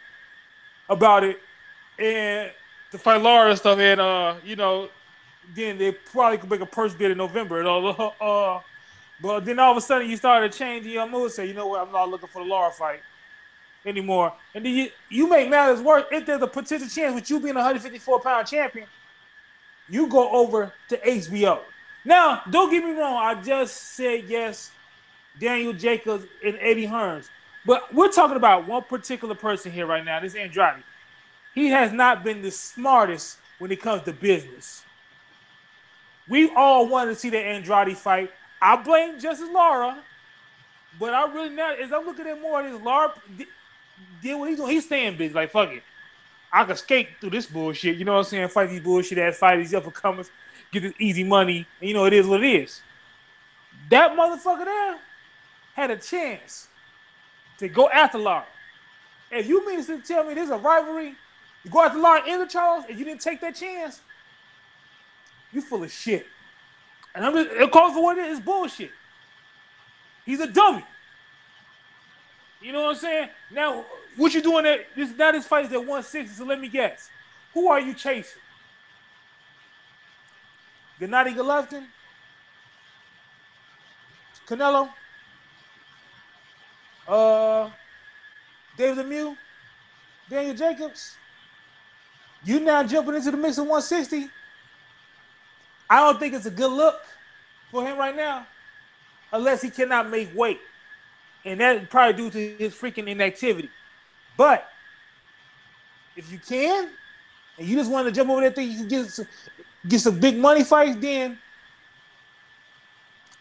about it and to fight Lara and stuff. And then they probably could make a purse bid in November. But then all of a sudden you started changing your mood. Say, you know what? I'm not looking for the Lara fight anymore. And then you make matters worse. If there's a potential chance with you being a 154-pound champion, you go over to HBO. Now, don't get me wrong. I just said yes, Daniel Jacobs and Eddie Hearns. But we're talking about one particular person here right now. This is Andrade. He has not been the smartest when it comes to business. We all wanted to see that Andrade fight. I blame Justice Lara, but I really not. As I'm looking at more of this, Lara did what he's doing. He's staying busy. Like, fuck it. I can skate through this bullshit. You know what I'm saying? Fight these bullshit ass fighters, these up and comers, get this easy money, and it is what it is. That motherfucker there had a chance to go after Lara. If you mean to tell me there's a rivalry, you go after Lara and the Charles, and you didn't take that chance, you full of shit. And it calls for what it is, bullshit. He's a dummy. You know what I'm saying? Now, what you doing now this fight is at 160, so let me guess. Who are you chasing? Gennady Golovkin, Canelo, David Lemieux, Daniel Jacobs. You now jumping into the mix of 160. I don't think it's a good look for him right now, unless he cannot make weight. And that's probably due to his freaking inactivity. But if you can, and you just want to jump over that thing, you can get some big money fights, then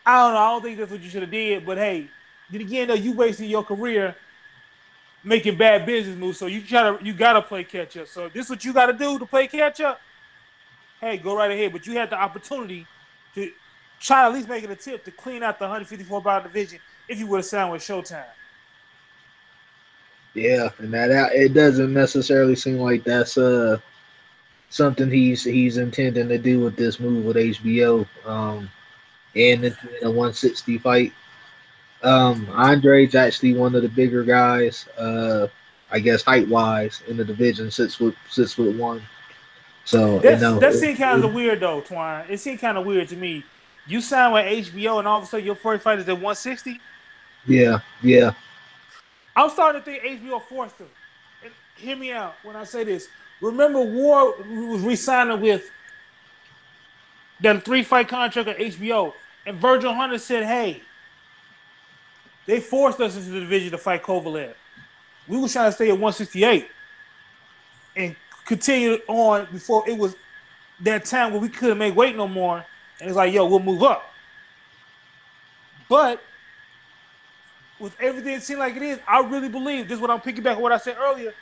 I don't know. I don't think that's what you should have did. But hey, then again, though, you wasted your career making bad business moves. So you gotta play catch up. So this is what you gotta do to play catch up. Hey, go right ahead. But you had the opportunity to try to at least make it a tip to clean out the 154-pound division if you would have signed with Showtime. Yeah, and that it doesn't necessarily seem like that's something he's intending to do with this move with HBO. And it's in a 160 fight. Andre's actually one of the bigger guys, I guess height wise in the division, 6'1". So That seemed kind of weird though, Twine. It seemed kind of weird to me. You signed with HBO, and all of a sudden your first fight is at 160. Yeah. I'm starting to think HBO forced him. And hear me out when I say this. Remember, Ward was re-signing with that 3-fight contract at HBO, and Virgil Hunter said, "Hey, they forced us into the division to fight Kovalev. We were trying to stay at 168 and continue on before it was that time where we couldn't make weight no more. And it's like, yo, we'll move up." But with everything it seems like it is, I really believe this is what I'm piggybacking on what I said earlier.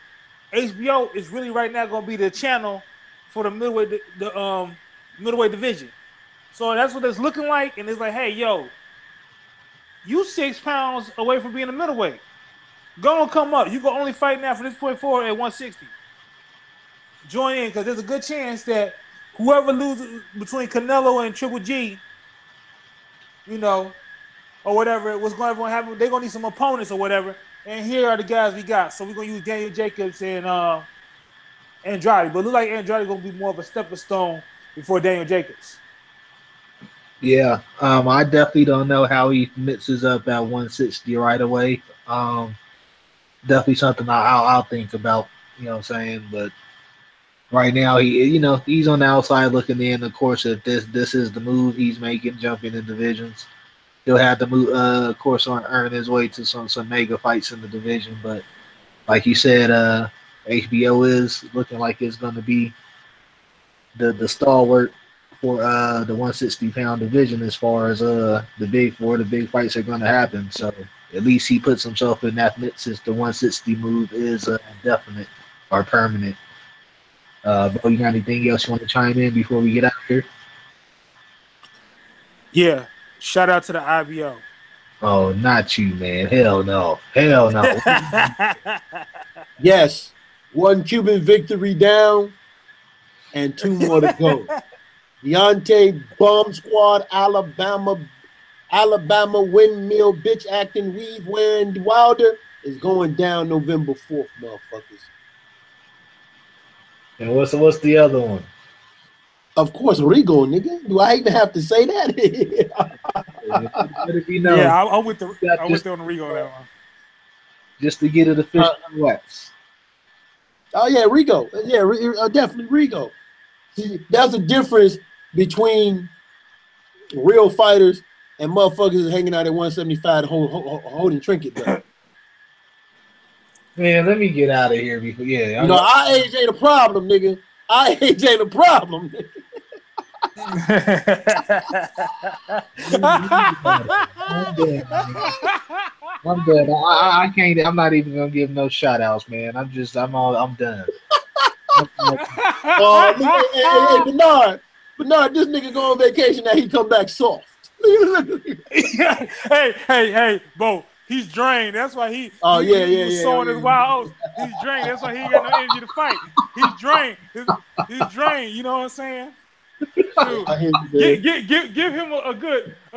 HBO is really right now going to be the channel for the middleweight division. So that's what it's looking like. And it's like, hey, yo, you 6 pounds away from being a middleweight. Go and come up. You can only fight now from this point forward at 160. Join in, because there's a good chance that whoever loses between Canelo and Triple G, or whatever, what's going to happen, they're going to need some opponents or whatever. And here are the guys we got. So we're going to use Daniel Jacobs and Andrade. But it looks like Andrade going to be more of a stepping stone before Daniel Jacobs. Yeah, I definitely don't know how he mixes up at 160 right away. Definitely something I'll think about, you know what I'm saying? But right now, he's on the outside looking in. Of course, if this is the move he's making, jumping in divisions, he'll have to move, of course, earn his way to some mega fights in the division. But like you said, HBO is looking like it's going to be the stalwart for the 160-pound division as far as the big fights are going to happen. So at least he puts himself in that mix since the 160 move is definite or permanent. Bo, you got anything else you want to chime in before we get out of here? Yeah. Shout out to the IBO. Oh, not you, man. Hell no. Hell no. Yes. 1 Cuban victory down and 2 more to go. Deontay Bomb Squad, Alabama windmill bitch acting weave wearing Wilder is going down November 4th, motherfuckers. And what's the other one? Of course, Rigo, nigga. Do I even have to say that? Yeah, I went there on the Rigo on that one. Just to get it official wax. Oh yeah, Rigo. Yeah, definitely Rigo. See, that's the difference between real fighters and motherfuckers hanging out at 175 holding trinket belt. Man, let me get out of here before. Yeah, our age ain't a problem, nigga. Our age ain't a problem, nigga. I'm done. I can't. I'm not even gonna give no shout outs, man. I'm done. Hey, Bernard, this nigga go on vacation. Now he come back soft. hey, Bo. He's drained. That's why he was sowing his wild oats. He's drained. That's why he ain't got no energy to fight. He's drained. He's drained. You know what I'm saying? Give him a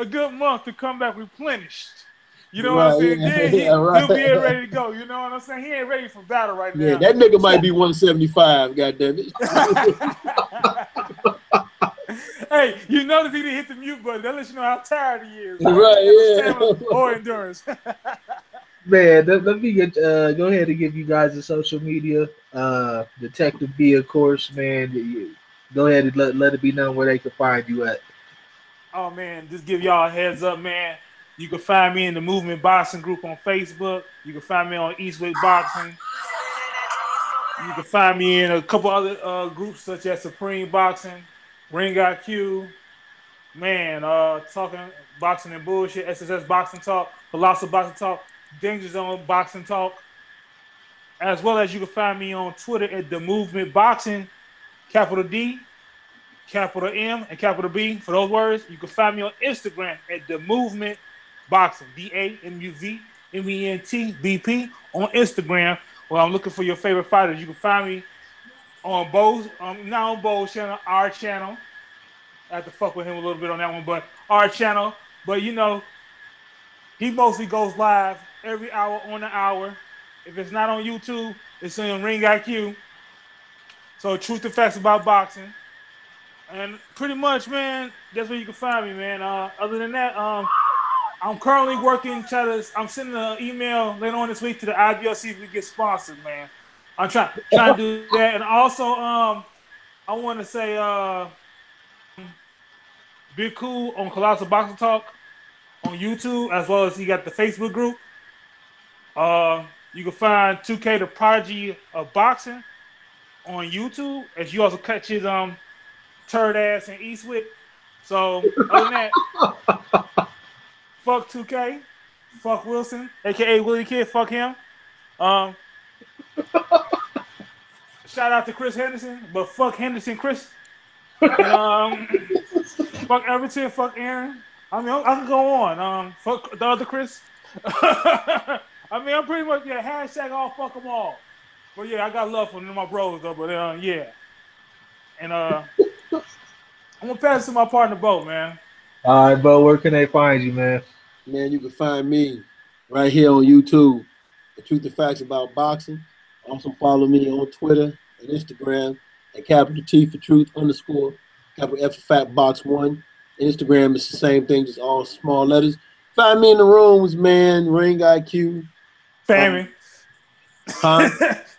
good month to come back replenished. You know what I'm saying? Then he'll be ready to go. You know what I'm saying? He ain't ready for battle right now. Yeah, that nigga might be 175. Goddamn it. Hey, you notice he didn't hit the mute button. That lets you know how tired he is. Right, yeah. Stamina or endurance. Man, let me get go ahead and give you guys the social media. Detective B, of course, man. Go ahead and let it be known where they can find you at. Oh man, just give y'all a heads up, man. You can find me in the Movement Boxing group on Facebook. You can find me on Eastwick Boxing. You can find me in a couple other groups such as Supreme Boxing, Ring IQ, man, talking boxing and bullshit, SSS Boxing Talk, Colossal Boxing Talk, Danger Zone Boxing Talk, as well as you can find me on Twitter at The Movement Boxing, capital D, capital M, and capital B for those words. You can find me on Instagram at The Movement Boxing, DAMUVMENTBP on Instagram. Well, I'm looking for your favorite fighters. You can find me on Bo's, not on Bo's channel, our channel. I have to fuck with him a little bit on that one, but our channel. But you know, he mostly goes live every hour on the hour. If it's not on YouTube, it's on Ring IQ. So Truth and Facts About Boxing. And pretty much, man, that's where you can find me, man. Other than that, I'm currently working. I'm sending an email later on this week to the IBL, see if we get sponsored, man. I'm trying to do that, and also, I want to say, Big Cool on Colossal Boxing Talk on YouTube, as well as he got the Facebook group. You can find 2K the Prodigy of Boxing on YouTube, as you also catch his turd ass in Eastwick. So other than that, fuck 2K, fuck Wilson, aka Willie Kid, fuck him. Shout out to Chris Henderson, but fuck Henderson Chris. And fuck Everton, fuck Aaron. I mean, I can go on. Fuck the other Chris. I mean, I'm pretty much hashtag all fuck them all. But yeah, I got love for them, my bros though. But yeah, and I'm gonna pass it to my partner, Bo, man. All right, Bo, where can they find you, man? Man, you can find me right here on YouTube, The Truth and Facts About Boxing. Also follow me on Twitter and Instagram at capital T for Truth _ capital F for Fact Box 1. Instagram is the same thing, just all small letters. Find me in the rooms, man. Ring IQ. Spamming. Huh?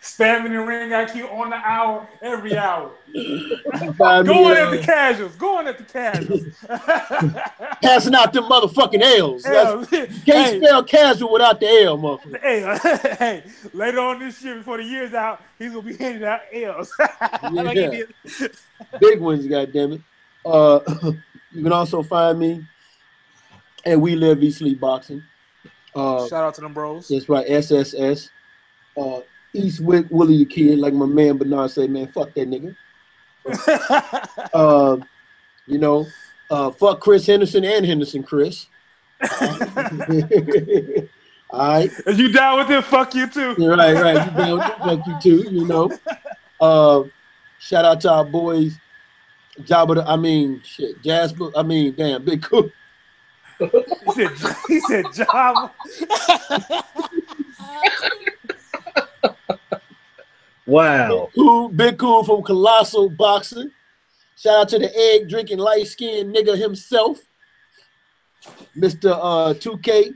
Spamming the Ring IQ on the hour, every hour. Going at the casuals. Going at the casuals. Passing out them motherfucking L's. You can't spell casual without the L, motherfucker. Hey, later on this year, before the year's out, he's going to be handing out L's. Yeah. Big ones, goddammit. You can also find me at We Live Eat Sleep Boxing. Shout out to them bros. That's right, SSS. Eastwick Willie the Kid, like my man Bernard said, man, fuck that nigga. Fuck Chris Henderson and Henderson Chris. All right. If you down with it, fuck you too. Right. You down with it, fuck you too, you know. Shout out to our boys, Jasper, Big Cool. He said Java. Wow. Big Cool from Colossal Boxing. Shout out to the egg drinking light skinned nigga himself, Mr. 2K,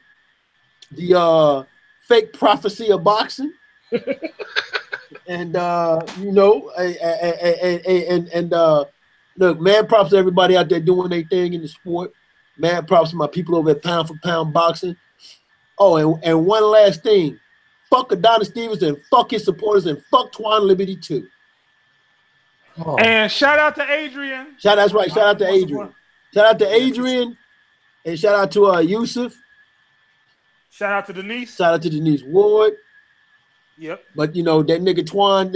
the fake prophecy of boxing. And look, mad props to everybody out there doing their thing in the sport. Mad props to my people over at Pound for Pound Boxing. Oh, and one last thing. Fuck Adonis Stevens and fuck his supporters and fuck Twan Liberty too. Oh. And shout out to Adrian. That's right. Shout out to Adrian. Shout out to Adrian. And shout out to Yusuf. Shout out to Denise. Shout out to Denise Ward. Yep. But you know, that nigga Twan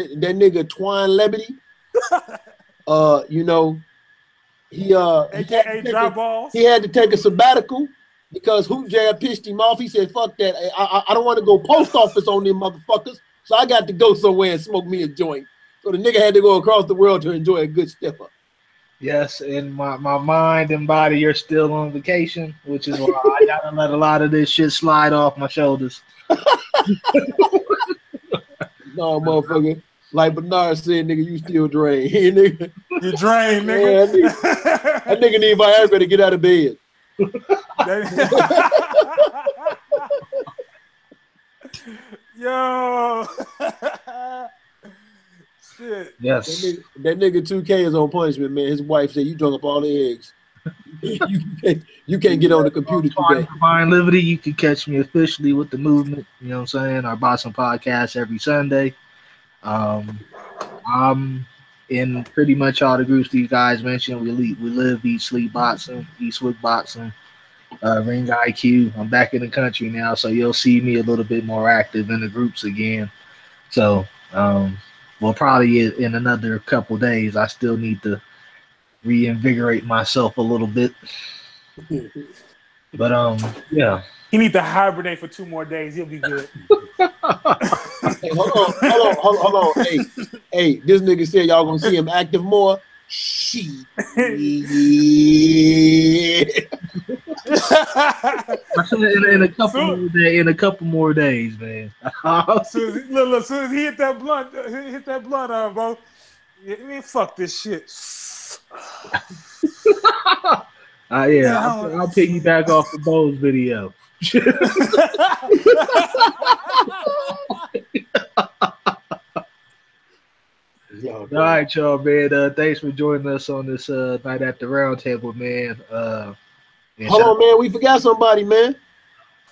Liberty. He had to take a sabbatical because Hoop Jab pissed him off. He said, fuck that. I don't want to go post office on them motherfuckers. So I got to go somewhere and smoke me a joint. So the nigga had to go across the world to enjoy a good stiffer. Yes, in my mind and body, you're still on vacation, which is why I gotta let a lot of this shit slide off my shoulders. No, motherfucker. Like Bernard said, nigga, you still drained. Nigga. You drained, nigga. Yeah, that nigga need Viagra to get out of bed. Yo. Shit. Yes. That nigga 2K is on punishment, man. His wife said you drunk up all the eggs. You can't get on the computer today. Fine Liberty, you can catch me officially with the movement. You know what I'm saying? Our Boxing podcast every Sunday. I'm in pretty much all the groups these guys mentioned. We live, eat, sleep boxing, Eastwood boxing, Ring IQ. I'm back in the country now, so you'll see me a little bit more active in the groups again. So, well, probably in another couple days, I still need to reinvigorate myself a little bit. But yeah. He need to hibernate for 2 more days. He'll be good. Hey, hold on. Hey, this nigga said y'all gonna see him active more. Shit. in a couple more days, man. Soon as he hit that blunt, bro. I mean, fuck this shit. Yeah, I'll piggyback off the Bose video. All right, y'all, man. Thanks for joining us on this night at the round table, man. Hold on, man. We forgot somebody, man.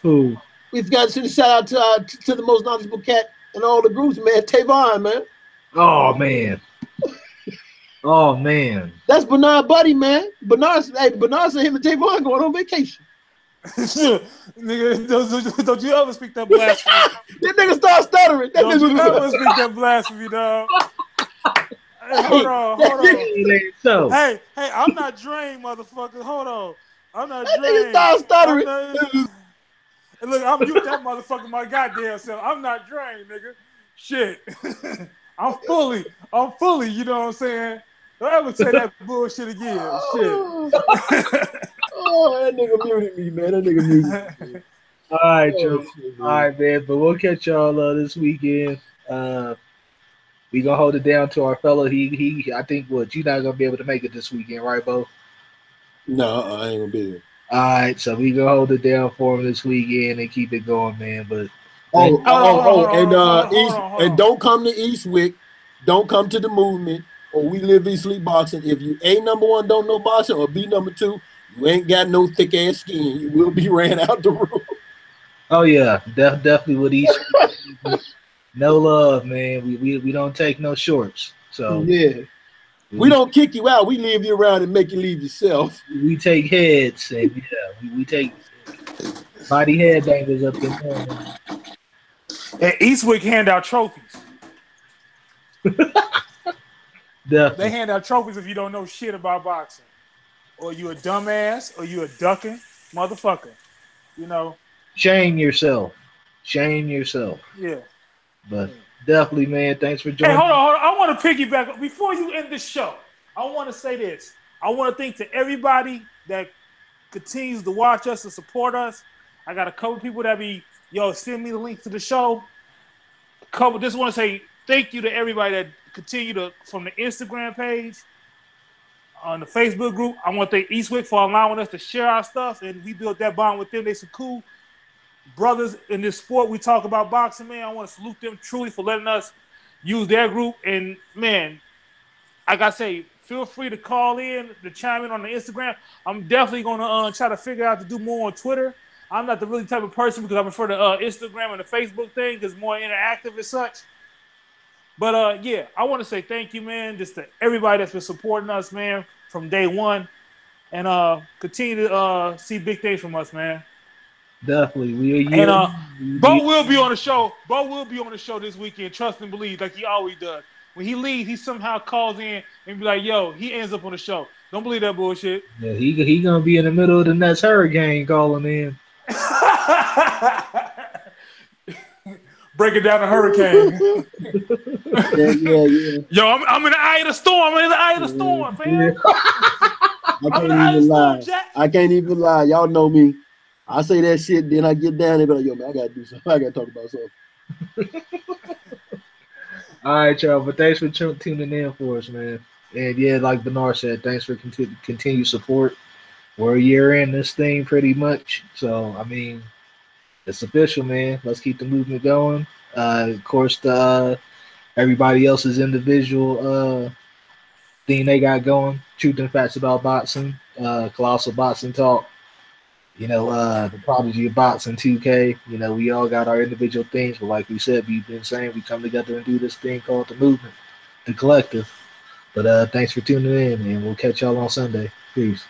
Who? We forgot to send a shout out to the most knowledgeable cat in all the groups, man. Tavon, man. Oh man. Oh man. That's Bernard Buddy, man. Bernard said him and Tavon going on vacation. Nigga, don't you ever speak that blasphemy. That nigga start stuttering. Don't you ever speak that blasphemy, dog. Hey, hold on. So. Hey, I'm not drained, motherfucker. Hold on. I'm not that drained. Nigga start stuttering. And look, I'm mute that motherfucker my goddamn self. I'm not drained, nigga. Shit. I'm fully, you know what I'm saying? Don't ever say that bullshit again. Shit. Oh, that nigga muted me, man. All right, Joe. All right, man. But we'll catch y'all this weekend. We gonna hold it down to our fellow. He. I think you're not gonna be able to make it this weekend, right, Bo? No, I ain't gonna be there. All right, so we gonna hold it down for him this weekend and keep it going, man. But and don't come to Eastwick. Don't come to the movement. Or we live in sleep boxing. If you ain't number 1, don't know boxing, or be number 2, you ain't got no thick ass skin. You will be ran out the room. Oh yeah, definitely with East. No love, man. We don't take no shorts. So yeah, we don't kick you out. We leave you around and make you leave yourself. We take heads, and we take body headbangers up in there. And Eastwick hand out trophies. Definitely. They hand out trophies if you don't know shit about boxing. Or you a dumbass, or you a ducking motherfucker. You know? Shame yourself. Yeah. But definitely, man, thanks for joining. Hey, hold on. I want to piggyback. Before you end the show, I want to say this. I want to thank to everybody that continues to watch us and support us. I got a couple people that send me the link to the show. Just want to say thank you to everybody that continue to, from the Instagram page, on the Facebook group. I want to thank Eastwick for allowing us to share our stuff, and we built that bond with them. They some cool brothers in this sport. We talk about boxing, man. I want to salute them truly for letting us use their group. And man, like I say, feel free to call in, to chime in on the Instagram. I'm definitely gonna try to figure out to do more on Twitter. I'm not the really type of person because I prefer the Instagram and the Facebook thing because more interactive and such. But yeah, I want to say thank you, man, just to everybody that's been supporting us, man, from day one, and continue to see big things from us, man. Definitely, Bo will be on the show. Bo will be on the show this weekend. Trust and believe, like he always does. When he leaves, he somehow calls in and be like, "Yo," he ends up on the show. Don't believe that bullshit. Yeah, he gonna be in the middle of the next hurricane calling in. Breaking down the hurricane. Yeah. Yo, I'm in the eye of the storm. I'm in the eye of the storm, fam. I can't even lie. Y'all know me. I say that shit, then I get down there, but yo, man, I gotta do something. I gotta talk about something. All right, y'all. But thanks for tuning in for us, man. And yeah, like Bernard said, thanks for continued support. We're a year in this thing pretty much. So, I mean, it's official, man. Let's keep the movement going. Of course, everybody else's individual thing they got going. Truth and facts about boxing. Colossal boxing talk. The prodigy of boxing 2K. We all got our individual things, but like we said, we've been saying we come together and do this thing called the movement, the collective. But thanks for tuning in, and we'll catch y'all on Sunday. Peace.